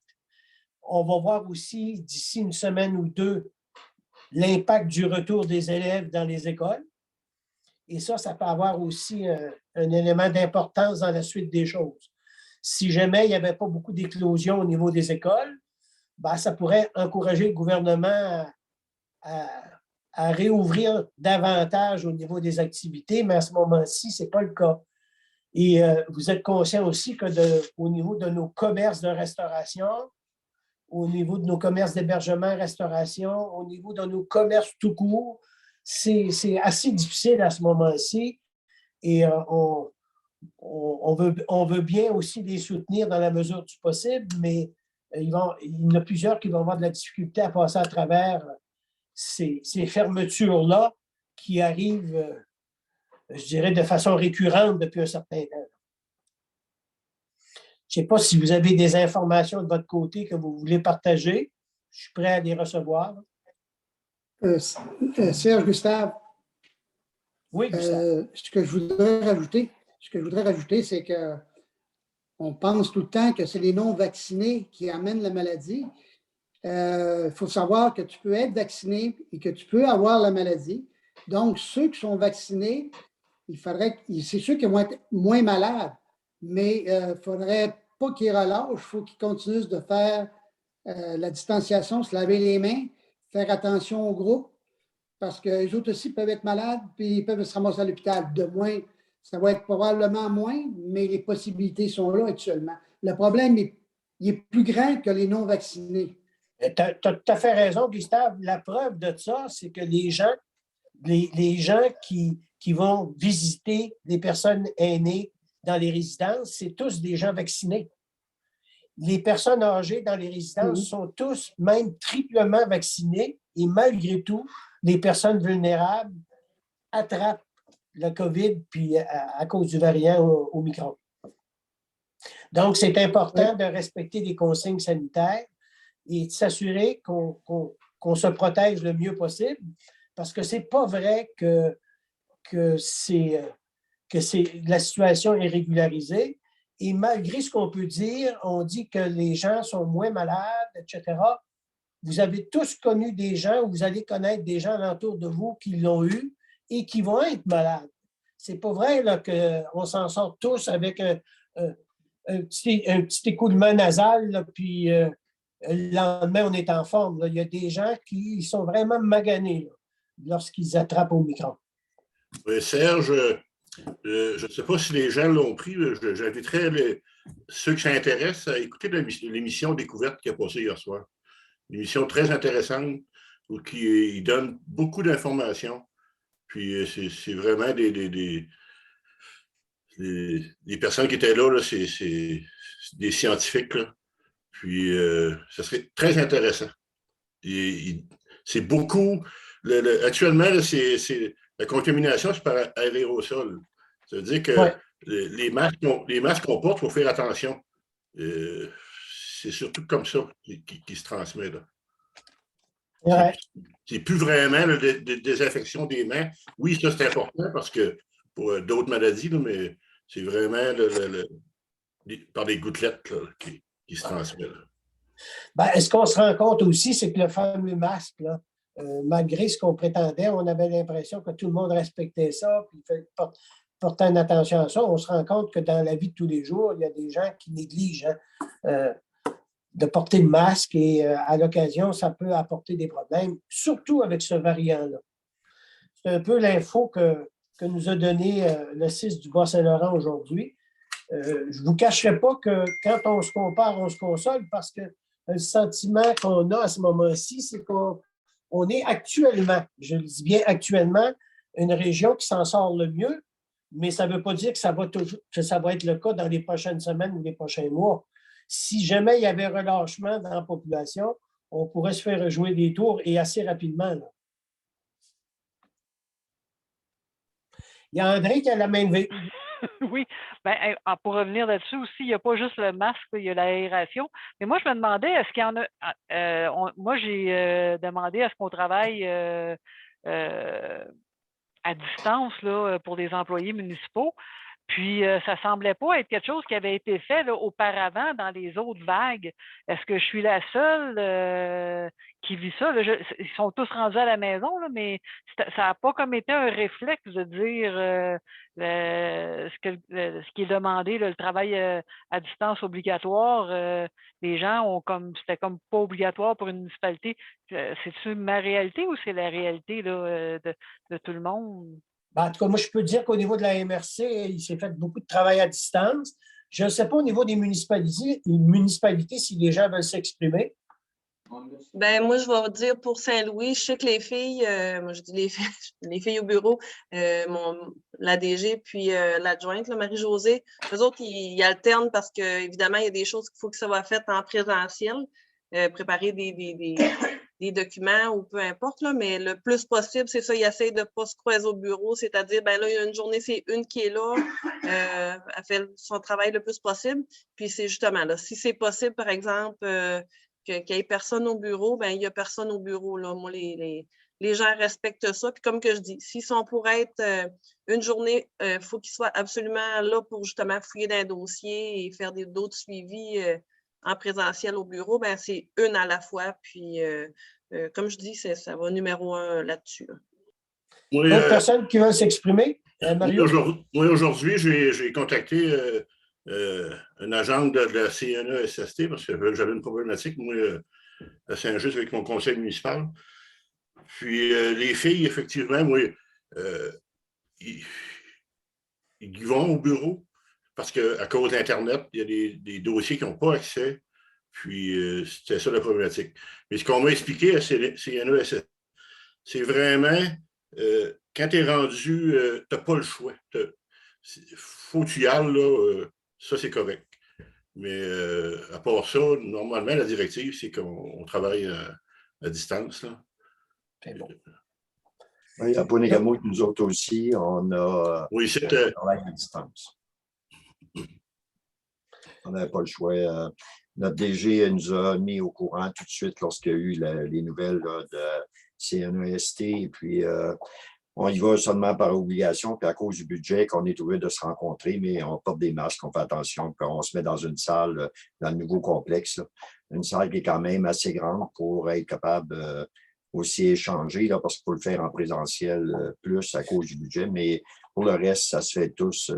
On va voir aussi, d'ici une semaine ou deux, l'impact du retour des élèves dans les écoles. Et ça peut avoir aussi un élément d'importance dans la suite des choses. Si jamais il n'y avait pas beaucoup d'éclosions au niveau des écoles, ben, ça pourrait encourager le gouvernement à réouvrir davantage au niveau des activités, mais à ce moment-ci, ce n'est pas le cas. Et vous êtes conscient aussi qu'au niveau de nos commerces de restauration, au niveau de nos commerces d'hébergement, restauration, au niveau de nos commerces tout court, c'est assez difficile à ce moment-ci. Et on veut bien aussi les soutenir dans la mesure du possible, mais il y en a plusieurs qui vont avoir de la difficulté à passer à travers ces fermetures-là qui arrivent, je dirais, de façon récurrente depuis un certain temps. Je ne sais pas si vous avez des informations de votre côté que vous voulez partager. Je suis prêt à les recevoir. Serge Gustave. Oui, Gustave. Ce que je voudrais rajouter, c'est qu'on pense tout le temps que c'est les non-vaccinés qui amènent la maladie. Il faut savoir que tu peux être vacciné et que tu peux avoir la maladie. Donc, ceux qui sont vaccinés, c'est ceux qui vont être moins malades, mais il faudrait pas qu'ils relâchent, il faut qu'ils continuent de faire la distanciation, se laver les mains, faire attention au groupe, parce que les autres aussi peuvent être malades, puis ils peuvent se ramasser à l'hôpital. De moins, ça va être probablement moins, mais les possibilités sont là actuellement. Le problème, il est plus grand que les non-vaccinés. Tu as tout à fait raison, Gustave. La preuve de ça, c'est que les gens qui vont visiter les personnes aînées dans les résidences, c'est tous des gens vaccinés. Les personnes âgées dans les résidences sont tous même triplement vaccinées et malgré tout, les personnes vulnérables attrapent le COVID puis à cause du variant Omicron. Donc, c'est important de respecter les consignes sanitaires et de s'assurer qu'on se protège le mieux possible parce que c'est pas vrai que la situation est régularisée. Et malgré ce qu'on peut dire, on dit que les gens sont moins malades, etc. Vous avez tous connu des gens ou vous allez connaître des gens alentour de vous qui l'ont eu et qui vont être malades. C'est pas vrai qu'on s'en sort tous avec un petit écoulement nasal, là, puis le lendemain, on est en forme. Là. Il y a des gens qui sont vraiment maganés là, lorsqu'ils attrapent Omicron. Oui, Serge, je ne sais pas si les gens l'ont pris. J'inviterais ceux qui s'intéressent à écouter l'émission Découverte qui a passé hier soir. Une émission très intéressante où qui donne beaucoup d'informations. Puis c'est vraiment des personnes qui étaient là, c'est des scientifiques. Là. Puis ça serait très intéressant. C'est beaucoup. Actuellement, la contamination, c'est par aérosol. Ça veut dire que les masques qu'on porte, il faut faire attention. C'est surtout comme ça qui se transmet. Là. Ouais. C'est plus vraiment la désinfection des mains. Oui, ça, c'est important parce que pour d'autres maladies, là, mais c'est vraiment par des gouttelettes là, qui se transmettent. Ben, ce qu'on se rend compte aussi, c'est que le fameux masque, là, malgré ce qu'on prétendait, on avait l'impression que tout le monde respectait ça, puis portait une attention à ça. On se rend compte que dans la vie de tous les jours, il y a des gens qui négligent de porter le masque et à l'occasion, ça peut apporter des problèmes, surtout avec ce variant-là. C'est un peu l'info que nous a donné le 6 du Bas-Saint-Laurent aujourd'hui. Je ne vous cacherai pas que quand on se compare, on se console parce que le sentiment qu'on a à ce moment-ci, c'est qu'on est actuellement, je le dis bien actuellement, une région qui s'en sort le mieux, mais ça ne veut pas dire que ça va être le cas dans les prochaines semaines ou les prochains mois. Si jamais il y avait relâchement dans la population, on pourrait se faire rejouer des tours et assez rapidement. Là. Il y a André qui a la main levée. Oui, ben, pour revenir là-dessus aussi, il n'y a pas juste le masque, il y a l'aération. Mais moi, je me demandais, est-ce qu'il y en a. Moi, j'ai demandé à ce qu'on travaille à distance là, pour les employés municipaux. Puis, ça ne semblait pas être quelque chose qui avait été fait là, auparavant dans les autres vagues. Est-ce que je suis la seule qui vit ça? Là? Ils sont tous rendus à la maison, là, mais ça n'a pas comme été un réflexe de dire ce qui est demandé, là, le travail à distance obligatoire. Les gens ont c'était comme pas obligatoire pour une municipalité. C'est-tu ma réalité ou c'est la réalité là, de tout le monde? Ben, en tout cas, moi, je peux dire qu'au niveau de la MRC, il s'est fait beaucoup de travail à distance. Je ne sais pas au niveau des municipalités si les gens veulent s'exprimer. Ben moi, je vais vous dire pour Saint-Louis, je sais que les filles, moi je dis les filles au bureau, la DG puis l'adjointe, Marie-Josée, eux autres, ils alternent parce qu'évidemment, il y a des choses qu'il faut que ça soit fait en présentiel, préparer des documents ou peu importe, là, mais le plus possible, c'est ça, ils essayent de ne pas se croiser au bureau, c'est-à-dire, ben là, il y a une journée, c'est une qui est là, elle fait son travail le plus possible, puis c'est justement là, si c'est possible, par exemple, qu'il n'y ait personne au bureau, ben il n'y a personne au bureau, là. Moi, les gens respectent ça, puis comme que je dis, s'ils sont pour être une journée, il faut qu'ils soient absolument là pour justement fouiller dans un dossier et faire d'autres suivis en présentiel au bureau, ben c'est une à la fois. Puis, comme je dis, ça va numéro 1 là-dessus. Là. D'autres personnes qui veulent s'exprimer? Moi, aujourd'hui, j'ai contacté un agent de la CNESST, parce que j'avais une problématique, moi, à Saint-Just avec mon conseil municipal. Puis les filles, effectivement, moi, ils vont au bureau parce qu'à cause d'Internet, il y a des dossiers qui n'ont pas accès. Puis c'était ça la problématique. Mais ce qu'on m'a expliqué à CNESST, c'est vraiment, quand tu es rendu, tu n'as pas le choix. Faut que tu y ailles, là, ça c'est correct. Mais à part ça, normalement, la directive, c'est qu'on travaille à distance. C'est bon. Oui, à Ponegamo, nous autres aussi, on a un travail à distance. On n'avait pas le choix. Notre DG nous a mis au courant tout de suite lorsqu'il y a eu les nouvelles là, de CNEST. Et puis, on y va seulement par obligation, puis à cause du budget qu'on est obligé de se rencontrer, mais on porte des masques, on fait attention, puis on se met dans une salle, dans le nouveau complexe, là, une salle qui est quand même assez grande pour être capable aussi échanger, là, parce qu'il faut le faire en présentiel plus à cause du budget, mais pour le reste, ça se fait tous.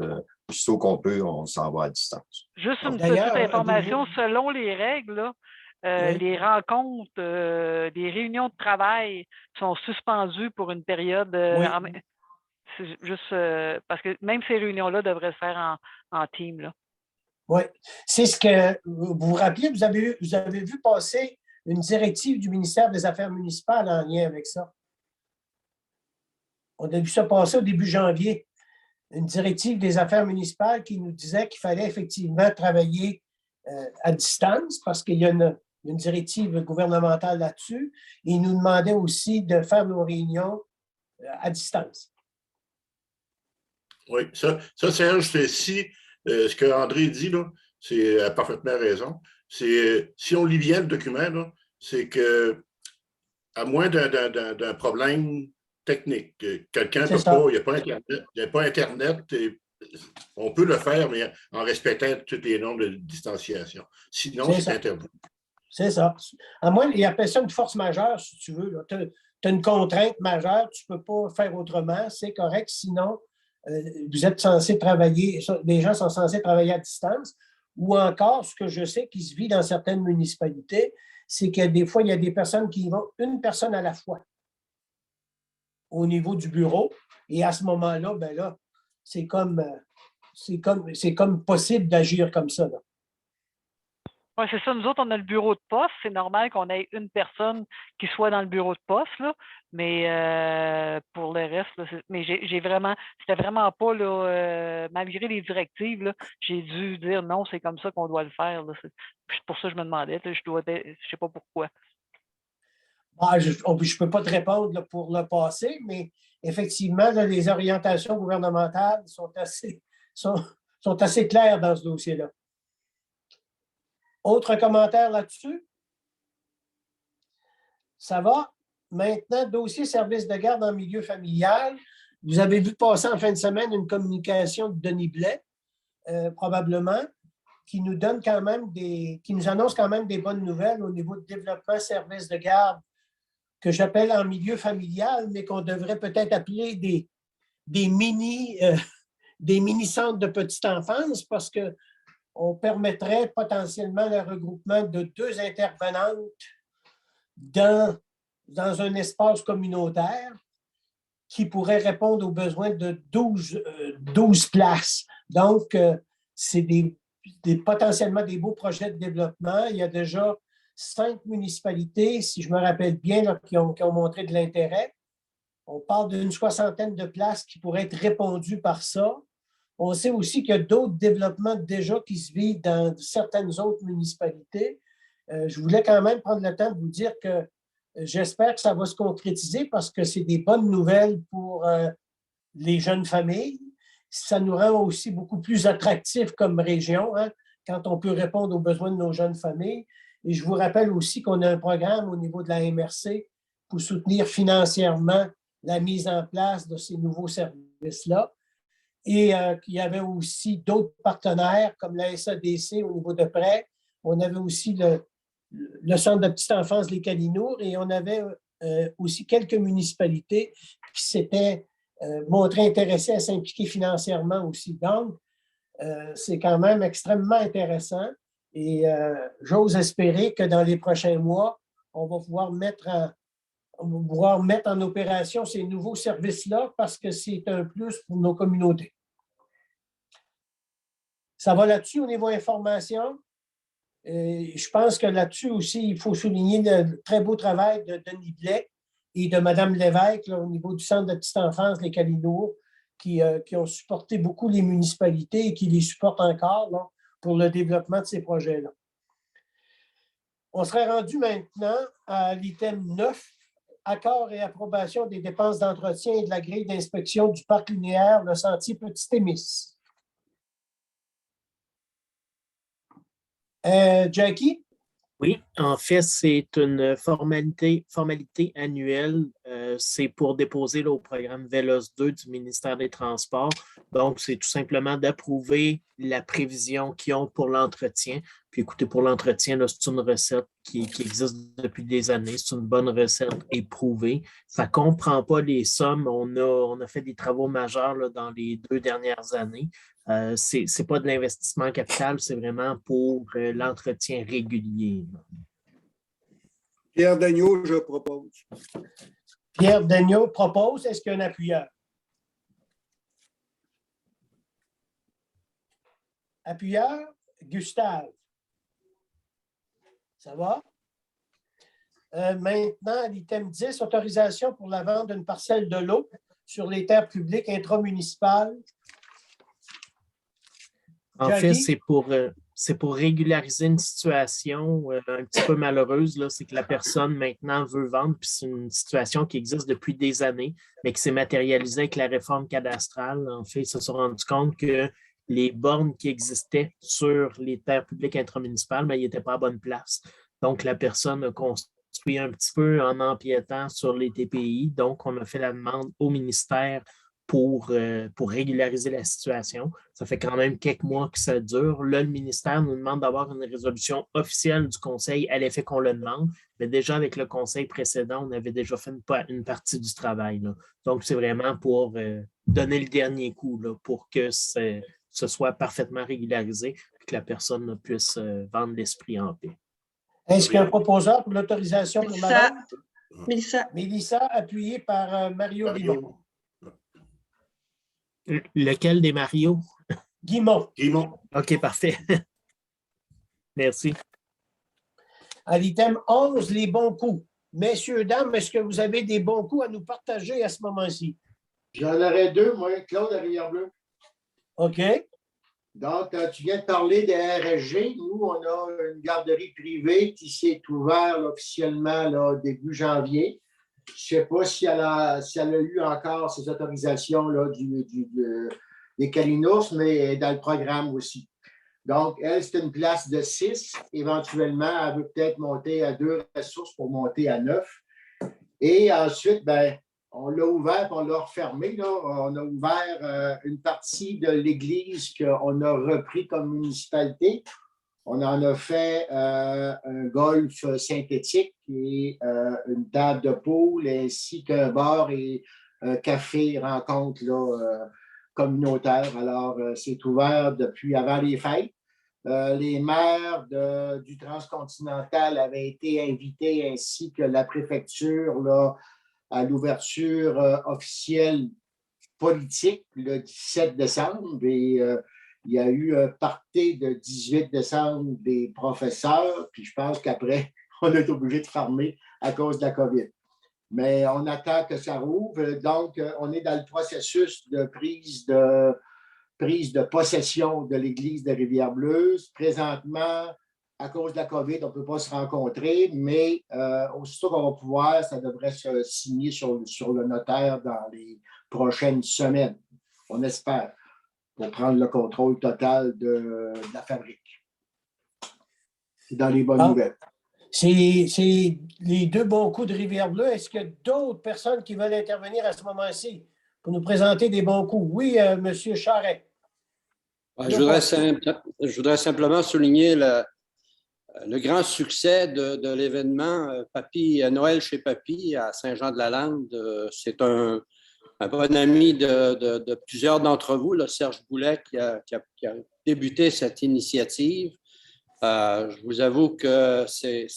Aussitôt qu'on peut, on s'en va à distance. Juste une petite information, selon les règles, là, Oui. les rencontres, les réunions de travail sont suspendues pour une période. C'est juste parce que même ces réunions-là devraient se faire en team. Là. Oui. C'est ce que vous vous rappelez, vous avez vu passer une directive du ministère des Affaires municipales en lien avec ça. On a vu ça passer au début janvier. Une directive des affaires municipales qui nous disait qu'il fallait effectivement travailler à distance parce qu'il y a une directive gouvernementale là-dessus. Et il nous demandait aussi de faire nos réunions à distance. Oui, ça Serge, c'est si ce que André dit, là, c'est parfaitement raison. C'est si on lit bien le document, c'est que à moins d'un problème technique, quelqu'un ne peut pas, il n'y a pas Internet, on peut le faire, mais en respectant toutes les normes de distanciation. Sinon, c'est interdit. C'est ça. À moins, il appelle ça une force majeure, si tu veux. Tu as une contrainte majeure, tu ne peux pas faire autrement, c'est correct. Sinon, vous êtes censé travailler, les gens sont censés travailler à distance. Ou encore, ce que je sais qui se vit dans certaines municipalités, c'est que des fois, il y a des personnes qui y vont une personne à la fois au niveau du bureau. Et à ce moment-là, ben là, c'est comme possible d'agir comme ça. Oui, c'est ça. Nous autres, on a le bureau de poste. C'est normal qu'on ait une personne qui soit dans le bureau de poste, là. Mais pour le reste, là, mais c'était vraiment pas, là, malgré les directives, là, j'ai dû dire non, c'est comme ça qu'on doit le faire. Là. Pour ça, je me demandais, là, je sais pas pourquoi. Je ne peux pas te répondre là, pour le passé, mais effectivement, là, les orientations gouvernementales sont assez claires dans ce dossier-là. Autre commentaire là-dessus? Ça va? Maintenant, dossier service de garde en milieu familial. Vous avez vu passer en fin de semaine une communication de Denis Blais, probablement, qui nous donne quand même qui nous annonce quand même des bonnes nouvelles au niveau de développement service de garde que j'appelle en milieu familial, mais qu'on devrait peut-être appeler des mini-centres de petite enfance parce qu'on permettrait potentiellement le regroupement de 2 intervenantes dans un espace communautaire qui pourrait répondre aux besoins de 12 places. Donc, c'est potentiellement des beaux projets de développement. Il y a déjà 5 municipalités, si je me rappelle bien, là, qui ont montré de l'intérêt. On parle d'une 60aine de places qui pourraient être répondues par ça. On sait aussi qu'il y a d'autres développements déjà qui se vivent dans certaines autres municipalités. Je voulais quand même prendre le temps de vous dire que j'espère que ça va se concrétiser parce que c'est des bonnes nouvelles pour les jeunes familles. Ça nous rend aussi beaucoup plus attractifs comme région, hein, quand on peut répondre aux besoins de nos jeunes familles. Et je vous rappelle aussi qu'on a un programme au niveau de la MRC pour soutenir financièrement la mise en place de ces nouveaux services-là. Et qu'il y avait aussi d'autres partenaires comme la SADC au niveau de prêts. On avait aussi le Centre de petite enfance Les Calinours et on avait aussi quelques municipalités qui s'étaient montrées intéressées à s'impliquer financièrement aussi. Donc, c'est quand même extrêmement intéressant et j'ose espérer que dans les prochains mois, on va pouvoir mettre en opération ces nouveaux services-là parce que c'est un plus pour nos communautés. Ça va là-dessus au niveau information. Je pense que là-dessus aussi, il faut souligner le très beau travail de Denis Blais et de Mme Lévesque là, au niveau du Centre de petite enfance, les Calinours, qui ont supporté beaucoup les municipalités et qui les supportent encore là, pour le développement de ces projets-là. On serait rendu maintenant à l'item 9, accord et approbation des dépenses d'entretien et de la grille d'inspection du parc linéaire, le sentier Petit-Émis. Jackie? Oui, en fait, c'est une formalité annuelle. C'est pour déposer là, au programme VELOS 2 du ministère des Transports. Donc, c'est tout simplement d'approuver la prévision qu'ils ont pour l'entretien. Puis écoutez, pour l'entretien, c'est une recette qui existe depuis des années. C'est une bonne recette éprouvée. Ça ne comprend pas les sommes. On a fait des travaux majeurs là, dans les 2 dernières années. Ce n'est pas de l'investissement capital, c'est vraiment pour l'entretien régulier. Pierre Dagneau, je propose. Pierre Dagneau propose. Est-ce qu'il y a un appuyeur? Appuyeur, Gustave. Ça va? Maintenant, l'item 10, autorisation pour la vente d'une parcelle de l'eau sur les terres publiques intramunicipales. En fait, c'est pour régulariser une situation un petit peu malheureuse. C'est que la personne maintenant veut vendre, puis c'est une situation qui existe depuis des années, mais qui s'est matérialisée avec la réforme cadastrale. En fait, ils se sont rendus compte que les bornes qui existaient sur les terres publiques intramunicipales, mais ils n'étaient pas à bonne place. Donc, la personne a construit un petit peu en empiétant sur les TPI. Donc, on a fait la demande au ministère pour régulariser la situation. Ça fait quand même quelques mois que ça dure. Là, le ministère nous demande d'avoir une résolution officielle du conseil à l'effet qu'on le demande. Mais déjà, avec le conseil précédent, on avait déjà fait une partie du travail. Là. Donc, c'est vraiment pour donner le dernier coup là, pour que ce soit parfaitement régularisé et que la personne puisse vendre l'esprit en paix. Est-ce qu'il y a un proposeur pour l'autorisation pour Mélissa. madame? Mélissa, appuyée par Mario Guimont. Lequel des Mario? Guimont. OK, parfait. Merci. À l'item 11, les bons coups. Messieurs, dames, est-ce que vous avez des bons coups à nous partager à ce moment-ci? J'en aurais 2, moi, Claude à Rivière-Bleue. OK. Donc, tu viens de parler des RSG. Nous, on a une garderie privée qui s'est ouverte officiellement là, début janvier. Je ne sais pas si elle a eu encore ces autorisations là, des Calinours, mais elle est dans le programme aussi. Donc, elle, c'est une place de 6. Éventuellement, elle veut peut-être monter à 2 ressources pour monter à 9. Et ensuite, ben, on l'a ouvert et on l'a refermé. Là. On a ouvert une partie de l'église qu'on a repris comme municipalité. On en a fait un golf synthétique et une table de poule ainsi qu'un bar et un café rencontre là, communautaire. Alors, c'est ouvert depuis avant les fêtes. Les maires du transcontinental avaient été invités ainsi que la préfecture là, à l'ouverture officielle politique le 17 décembre. Et il y a eu un party de 18 décembre des professeurs, puis je pense qu'après, on est obligé de fermer à cause de la COVID. Mais on attend que ça rouvre. Donc, on est dans le processus de prise de possession de l'église de Rivière-Bleue. Présentement, à cause de la COVID, on ne peut pas se rencontrer, mais aussitôt qu'on va pouvoir, ça devrait se signer sur le notaire dans les prochaines semaines, on espère, pour prendre le contrôle total de la fabrique. C'est dans les bonnes nouvelles. C'est les 2 bons coups de Rivière-Bleue. Est-ce qu'il y a d'autres personnes qui veulent intervenir à ce moment-ci pour nous présenter des bons coups? Oui, M. Charret. Je voudrais simplement souligner le grand succès de l'événement Noël chez Papy à Saint-Jean-de-la-Lande. C'est un bon ami de plusieurs d'entre vous, là, Serge Boulet, qui a débuté cette initiative. Je vous avoue que c'est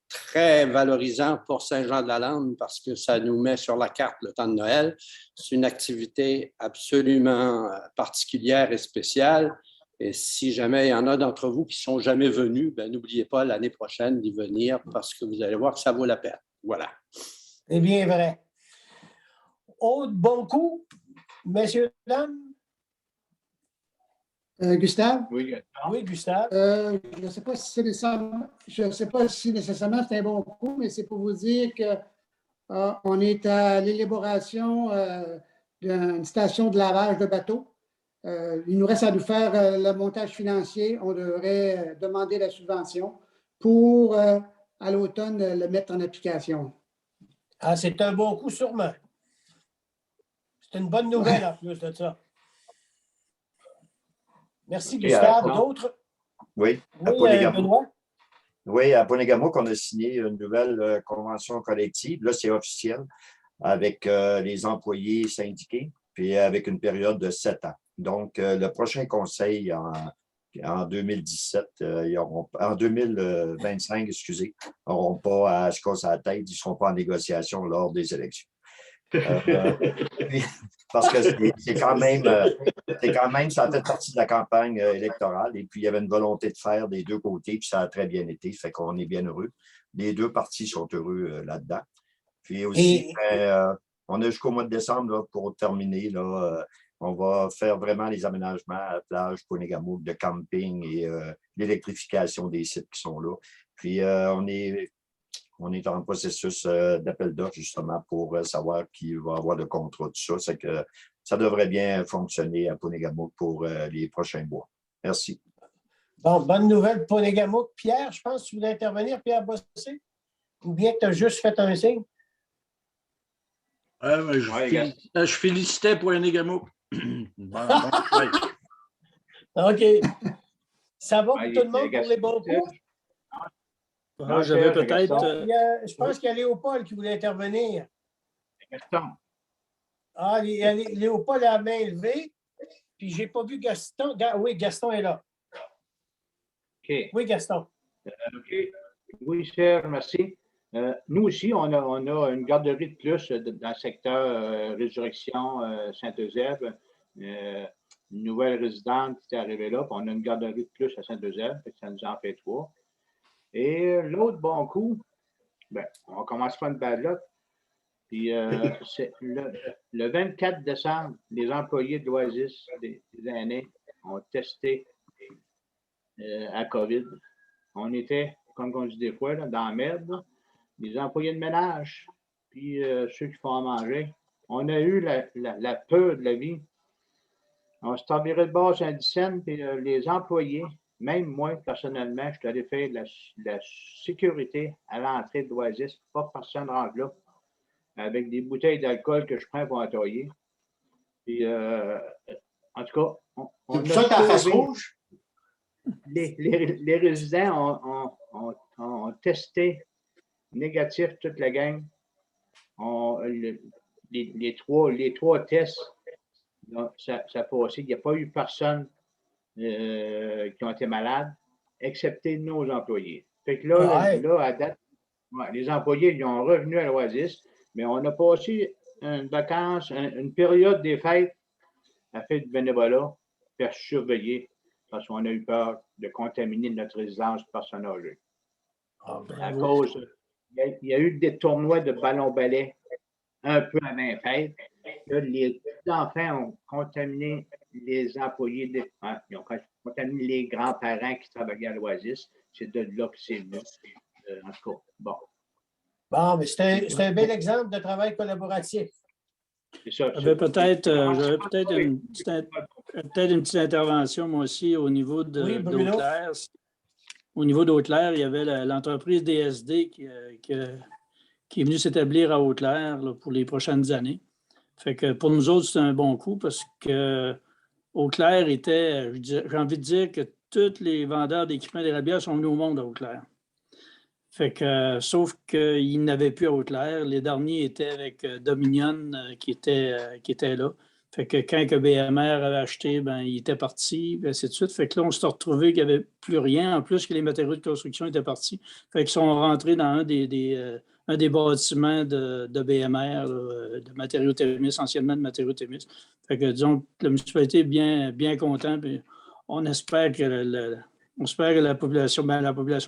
très valorisant pour Saint-Jean-de-la-Lande parce que ça nous met sur la carte le temps de Noël. C'est une activité absolument particulière et spéciale. Et si jamais il y en a d'entre vous qui ne sont jamais venus, n'oubliez pas l'année prochaine d'y venir parce que vous allez voir que ça vaut la peine. Voilà. C'est bien vrai. Autre bon coup, messieurs, dames? Gustave? Oui, Gustave. Je ne sais pas si nécessairement c'est un bon coup, mais c'est pour vous dire qu'on est à l'élaboration d'une station de lavage de bateaux. Il nous reste à nous faire le montage financier. On devrait demander la subvention pour, à l'automne, le mettre en application. Ah, c'est un bon coup, sûrement. C'est une bonne nouvelle en plus de ça. Merci, Gustave. D'autres? Oui, à Ponegamo. Oui, à Ponegamo, qu'on a signé une nouvelle convention collective. Là, c'est officiel avec les employés syndiqués, puis avec une période de 7 ans. Donc, le prochain conseil en 2017, en 2025, excusez, n'auront pas à se casser la tête, ils ne seront pas en négociation lors des élections. Parce que c'est quand même, ça a fait partie de la campagne électorale et puis il y avait une volonté de faire des deux côtés, puis ça a très bien été, fait qu'on est bien heureux. Les deux partis sont heureux là-dedans. Puis aussi, on a jusqu'au mois de décembre là, pour terminer. Là, on va faire vraiment les aménagements à la plage, Ponegamo, de camping et l'électrification des sites qui sont là. Puis on est en processus d'appel d'offres justement pour savoir qui va avoir le contrat, tout ça. C'est que ça devrait bien fonctionner à Ponegamo pour les prochains mois. Merci. Bon, bonne nouvelle, Ponegamo. Pierre, je pense que tu voulais intervenir, Pierre Bossé? Ou bien que tu as juste fait un signe? Je félicitais Ponegamo. OK. Ça va pour tout le monde pour les bons coups? J'avais peut-être. Je pense qu'il y a Léopold qui voulait intervenir. Gaston. Ah, Léopold a la main levée. Puis je n'ai pas vu Gaston. Oui, Gaston est là. OK. Oui, Gaston. OK. Oui, cher, merci. Nous aussi, on a une garderie de plus dans le secteur Résurrection Saint-Eusèbe. Une nouvelle résidente qui est arrivée là. Puis on a une garderie de plus à Saint-Eusèbe. Ça nous en fait 3. Et l'autre bon coup, on commence pas une bad luck. Puis c'est le 24 décembre, les employés de l'Oasis des aînés ont testé à COVID. On était, comme on dit des fois, là, dans la merde. Les employés de ménage, puis ceux qui font à manger. On a eu la peur de la vie. On s'est enviré de bord Saint-Dicenne, puis les employés, même moi, personnellement, je suis allé faire la sécurité à l'entrée de l'Oasis. Pas personne rentre là. Avec des bouteilles d'alcool que je prends pour entailler. Puis, en tout cas, on ça, ta face rouge? Les résidents ont testé négatif toute la gang. Les trois tests, ça a passé. Il n'y a pas eu personne qui ont été malades, excepté nos employés. Fait que là, à date, les employés ils ont revenu à l'Oasis, mais on a passé une vacance, une période des fêtes à faire du bénévolat, faire surveiller, parce qu'on a eu peur de contaminer notre résidence personne âgée. À cause, il y a eu des tournois de ballon-ballet un peu avant les fêtes. Là, les enfants ont contaminé les employés, ils ont contaminé les grands-parents qui travaillaient à l'Oasis. C'est de là que c'est venu. En tout cas, bon. Bon, mais c'est un bel exemple de travail collaboratif. J'avais peut-être une petite intervention, moi aussi, au niveau d'Eau-Claire. Au niveau d'Eau-Claire, il y avait l'entreprise DSD qui est venue s'établir à Eau-Claire pour les prochaines années. Fait que pour nous autres, c'est un bon coup parce que Eau-Claire était, j'ai envie de dire que tous les vendeurs d'équipements d'érablière sont venus au monde à Eau-Claire. Fait que, sauf qu'ils n'avaient plus à Haute-Claire. Les derniers étaient avec Dominion qui était là. Fait que quand que BMR avait acheté, ben, il était parti, puis ainsi de suite. Fait que là, on s'est retrouvé qu'il n'y avait plus rien, en plus que les matériaux de construction étaient partis. Fait qu'ils sont rentrés dans un des bâtiments de BMR, là, de matériaux Témis, anciennement de matériaux Témis. Fait que disons que la municipalité est bien contente. Puis on espère que la population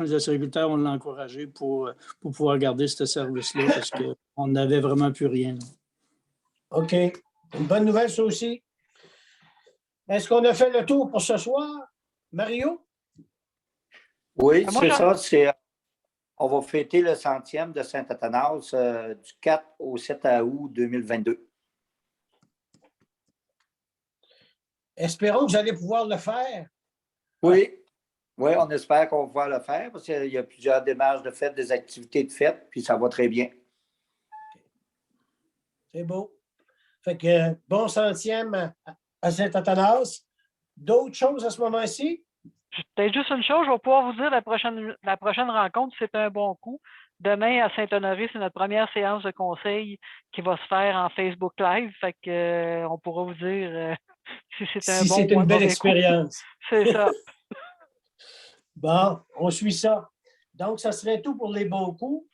des agriculteurs, on l'a encouragé pour pouvoir garder ce service-là parce qu'on n'avait vraiment plus rien. Là. OK. Une bonne nouvelle, ça aussi. Est-ce qu'on a fait le tour pour ce soir, Mario? Oui, c'est ça. On va fêter le 100e de Saint-Athanas du 4 au 7 août 2022. Espérons que vous allez pouvoir le faire. Oui. Oui, on espère qu'on va pouvoir le faire parce qu'il y a plusieurs démarches de fête, des activités de fête, puis ça va très bien. C'est beau. Fait que bon 100e à Saint-Athanas. D'autres choses à ce moment-ci? Peut-être juste une chose, je vais pouvoir vous dire la prochaine rencontre, c'est un bon coup. Demain, à Saint-Honoré, c'est notre première séance de conseil qui va se faire en Facebook Live. Fait que on pourra vous dire si c'est une belle expérience. C'est ça. Bon, on suit ça. Donc, ça serait tout pour les bons coups.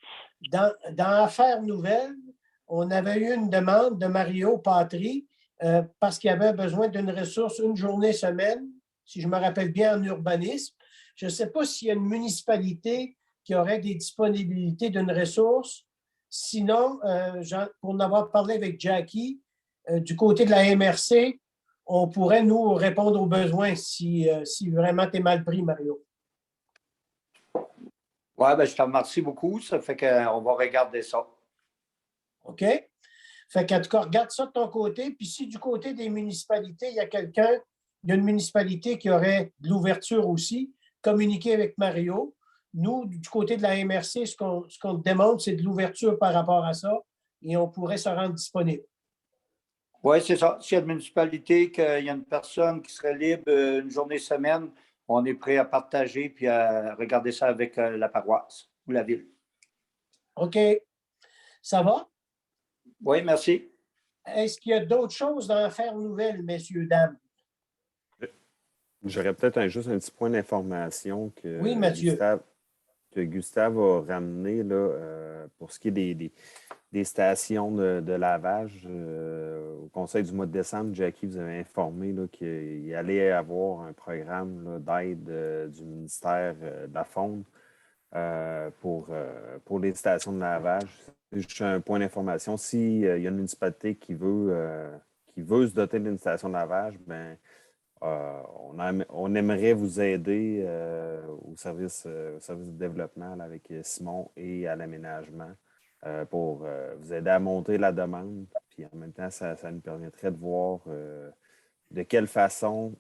Dans Affaires nouvelles, on avait eu une demande de Mario Patry parce qu'il avait besoin d'une ressource une journée semaine, si je me rappelle bien, en urbanisme. Je ne sais pas s'il y a une municipalité qui aurait des disponibilités d'une ressource. Sinon, pour en avoir parlé avec Jackie, du côté de la MRC, on pourrait nous répondre aux besoins si vraiment tu es mal pris, Mario. Oui, ben, je te remercie beaucoup. Ça fait qu'on va regarder ça. OK? Fait qu'en tout cas, regarde ça de ton côté. Puis si du côté des municipalités, il y a une municipalité qui aurait de l'ouverture aussi, communiquer avec Mario. Nous, du côté de la MRC, ce qu'on demande, c'est de l'ouverture par rapport à ça et on pourrait se rendre disponible. Oui, c'est ça. S'il y a une municipalité, qu'il y a une personne qui serait libre une journée semaine, on est prêt à partager puis à regarder ça avec la paroisse ou la ville. OK. Ça va? Oui, merci. Est-ce qu'il y a d'autres choses dans l'affaire nouvelle, messieurs, dames? J'aurais peut-être juste un petit point d'information que, oui, Mathieu. Gustave a ramené là, pour ce qui est des stations de lavage. Au conseil du mois de décembre, Jackie vous avait informé qu'il allait avoir un programme d'aide du ministère de la Faune pour les stations de lavage. Juste un point d'information. S'il y a une municipalité qui veut se doter d'une station de lavage, ben, on aimerait vous aider au service de développement là, avec Simon et à l'aménagement pour vous aider à monter la demande. Puis en même temps, ça nous permettrait de voir de quelle façon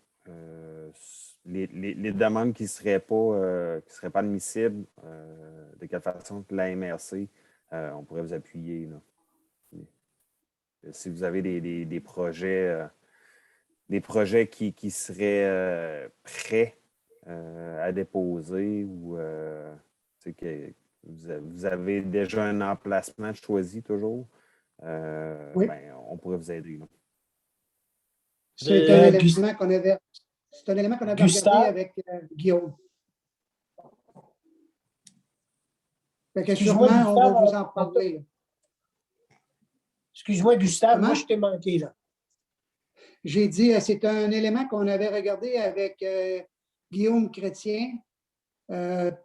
les demandes qui ne seraient pas admissibles, de quelle façon la MRC, on pourrait vous appuyer. Là. Si vous avez des projets... des projets qui seraient prêts à déposer ou que vous avez déjà un emplacement choisi toujours, oui. Ben, on pourrait vous aider. C'est un élément qu'on avait regardé avec Guillaume. Fait que sûrement, on va vous en parler. Excuse-moi, Gustave, moi je t'ai manqué là. J'ai dit, c'est un élément qu'on avait regardé avec Guillaume Chrétien,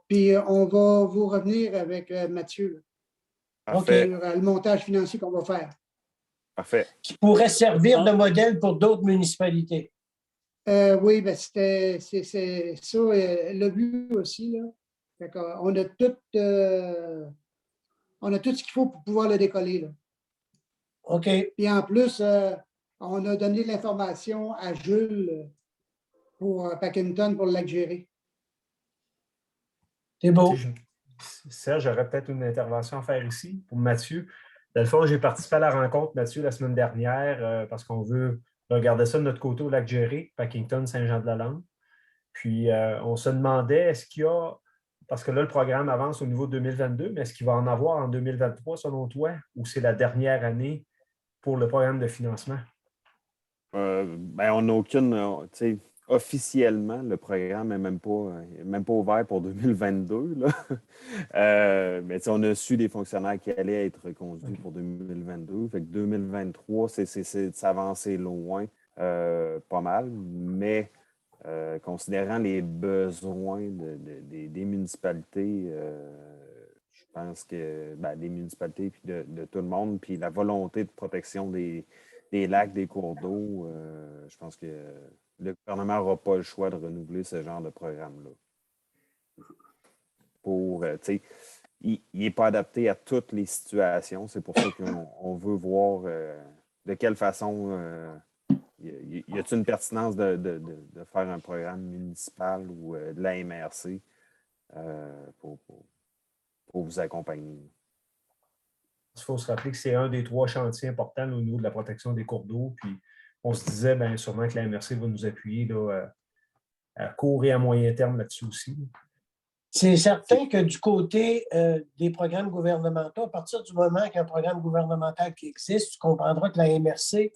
puis on va vous revenir avec Mathieu sur le montage financier qu'on va faire. Parfait. Qui pourrait servir de modèle pour d'autres municipalités. Oui, ben c'est ça le but aussi. Là. On a tout ce qu'il faut pour pouvoir le décoller. Là. OK. Puis en plus, on a donné l'information à Jules pour Packenton pour l'Algérie. C'est beau. Serge, j'aurais peut-être une intervention à faire ici pour Mathieu. Dans le fond, j'ai participé à la rencontre, Mathieu, la semaine dernière parce qu'on veut regarder ça de notre côté au Lac-Géré, Packenton, Saint-Jean-de-la-Lande. Puis, on se demandait, est-ce qu'il y a, parce que là, le programme avance au niveau de 2022, mais est-ce qu'il va en avoir en 2023, selon toi, ou c'est la dernière année pour le programme de financement? On n'a aucune. Officiellement, le programme n'est même pas ouvert pour 2022. Là. Mais on a su des fonctionnaires qui allaient être reconduits pour 2022. Fait que 2023, c'est s'avancer loin, pas mal. Mais considérant les besoins des municipalités, je pense que des municipalités puis de tout le monde, puis la volonté de protection des lacs, des cours d'eau, je pense que le gouvernement n'aura pas le choix de renouveler ce genre de programme-là. Il n'est pas adapté à toutes les situations. C'est pour ça qu'on veut voir de quelle façon y a-t-il une pertinence de faire un programme municipal ou de la MRC pour vous accompagner. Il faut se rappeler que c'est un des 3 chantiers importants au niveau de la protection des cours d'eau. Puis on se disait sûrement que la MRC va nous appuyer là, à court et à moyen terme là-dessus aussi. C'est certain que du côté des programmes gouvernementaux, à partir du moment qu'il y a un programme gouvernemental qui existe, tu comprendras que la MRC,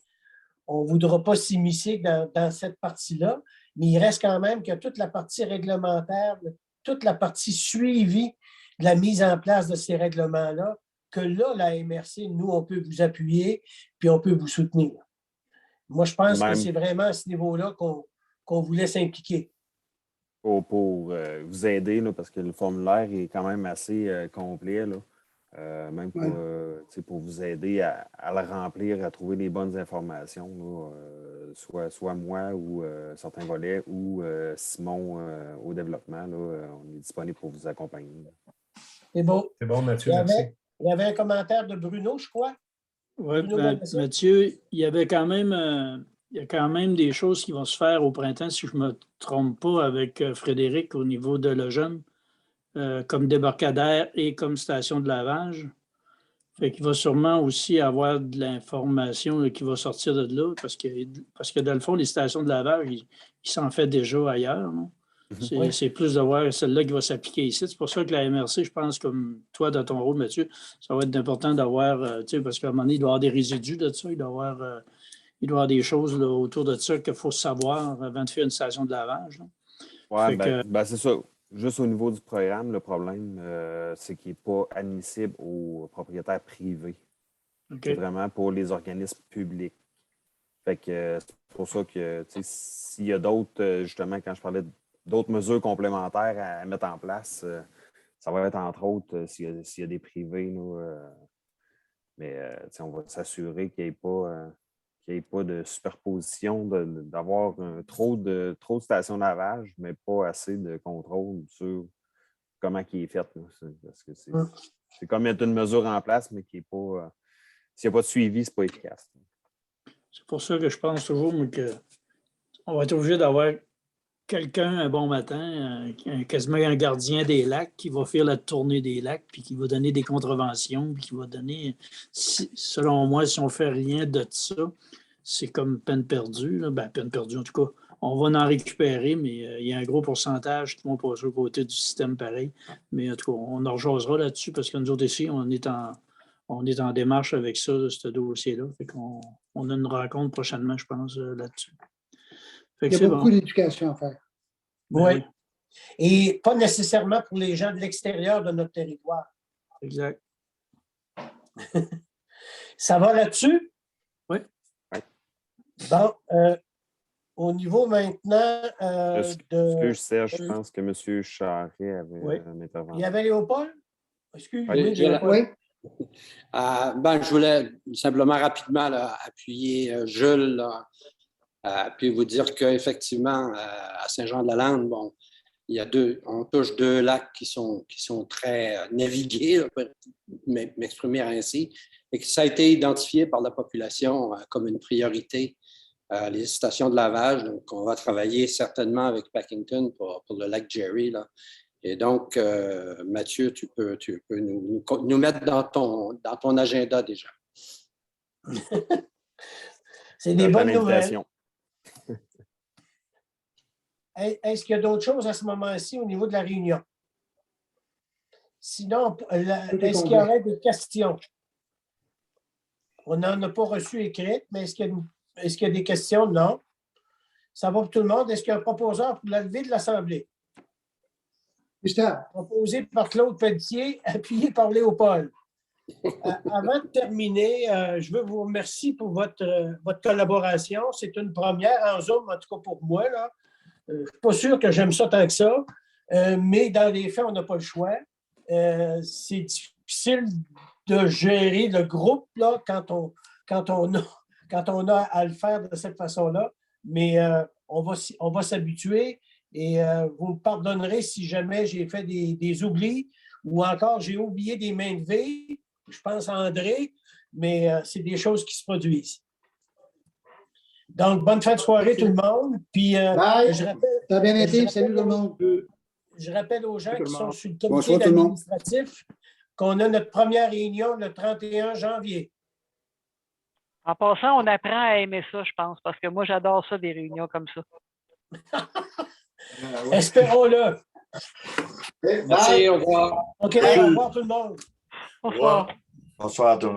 on ne voudra pas s'immiscer dans cette partie-là, mais il reste quand même que toute la partie réglementaire, toute la partie suivie de la mise en place de ces règlements-là, que là, la MRC, nous, on peut vous appuyer puis on peut vous soutenir. Moi, je pense que c'est vraiment à ce niveau-là qu'on vous laisse impliquer. Pour vous aider, là, parce que le formulaire est quand même assez complet, là. Même pour vous aider à le remplir, à trouver les bonnes informations, là, soit moi ou certains volets ou Simon au développement. Là, on est disponible pour vous accompagner. C'est bon. C'est bon, Mathieu, merci. Il y avait un commentaire de Bruno, je crois. Oui, Mathieu, il y a quand même des choses qui vont se faire au printemps, si je ne me trompe pas, avec Frédéric au niveau de Lejeune, comme débarcadère et comme station de lavage. Fait qu'il va sûrement aussi avoir de l'information qui va sortir de là, parce que dans le fond, les stations de lavage, ils s'en font déjà ailleurs. C'est plus de voir celle-là qui va s'appliquer ici. C'est pour ça que la MRC, je pense, comme toi, dans ton rôle, Mathieu, ça va être important d'avoir, parce qu'à un moment donné, il doit y avoir des résidus de ça, il doit y avoir des choses là, autour de ça qu'il faut savoir avant de faire une station de lavage. Oui, c'est ça. Juste au niveau du programme, le problème, c'est qu'il n'est pas admissible aux propriétaires privés. Okay. C'est vraiment pour les organismes publics. Fait que c'est pour ça que s'il y a d'autres, justement, quand je parlais d'autres mesures complémentaires à mettre en place, ça va être entre autres s'il y a des privés. Mais on va s'assurer qu'il n'y ait pas de superposition, d'avoir trop de stations de lavage, mais pas assez de contrôle sur comment il est fait. Là. Parce que c'est comme mettre une mesure en place, mais qui n'est pas. S'il n'y a pas de suivi, ce n'est pas efficace. C'est pour ça que je pense toujours qu'on va être obligé d'avoir quelqu'un un bon matin, quasiment un gardien des lacs, qui va faire la tournée des lacs, puis qui va donner des contraventions, puis qui va donner, selon moi, si on ne fait rien de ça, c'est comme peine perdue. Là. Peine perdue, en tout cas, on va en récupérer, mais il y a un gros pourcentage qui vont passer au côté du système pareil. Mais en tout cas, on en rejasera là-dessus, parce que nous autres ici, on est en démarche avec ça, ce dossier-là. Fait qu'on a une rencontre prochainement, je pense, là-dessus. Il y a beaucoup d'éducation à faire. Oui. Et pas nécessairement pour les gens de l'extérieur de notre territoire. Exact. Ça va là-dessus? Oui. Bon, au niveau maintenant Excuse, Serge, je pense que M. Charret avait une intervention. Il y avait Léopold? Excusez-moi. Je voulais simplement rapidement appuyer Jules, puis vous dire qu'effectivement, à Saint-Jean-de-la-Lande, on touche 2 lacs qui sont très navigués, je peux m'exprimer ainsi, et que ça a été identifié par la population comme une priorité, les stations de lavage. Donc, on va travailler certainement avec Packington pour le lac Jerry, là. Et donc, Mathieu, tu peux nous mettre dans ton agenda déjà. C'est des bonnes nouvelles. Est-ce qu'il y a d'autres choses à ce moment-ci au niveau de la réunion? Sinon, est-ce qu'il y aurait des questions? On n'en a pas reçu écrites, mais est-ce qu'il y a Est-ce qu'il y a des questions? Non. Ça va pour tout le monde. Est-ce qu'il y a un proposeur pour la levée de l'Assemblée? Gustave. Proposé par Claude Pelletier, appuyé par Léopold. Avant de terminer, je veux vous remercier pour votre collaboration. C'est une première en Zoom, en tout cas pour moi. Je ne suis pas sûr que j'aime ça tant que ça, mais dans les faits, on n'a pas le choix. C'est difficile de gérer le groupe là, quand on a à le faire de cette façon-là, mais on va s'habituer et vous me pardonnerez si jamais j'ai fait des oublis ou encore j'ai oublié des mains levées. Je pense à André, mais c'est des choses qui se produisent. Donc, bonne fin de soirée tout le monde. Puis, je rappelle, ça a bien été. Salut tout le monde. Je rappelle aux gens qui sont sur le Bonsoir comité tout le monde. administratif qu'on a notre première réunion le 31 janvier. En passant, on apprend à aimer ça, je pense, parce que moi, j'adore ça, des réunions comme ça. Espérons-le. Merci, au revoir. OK, au revoir tout le monde. Bonsoir. Bonsoir à tout le monde.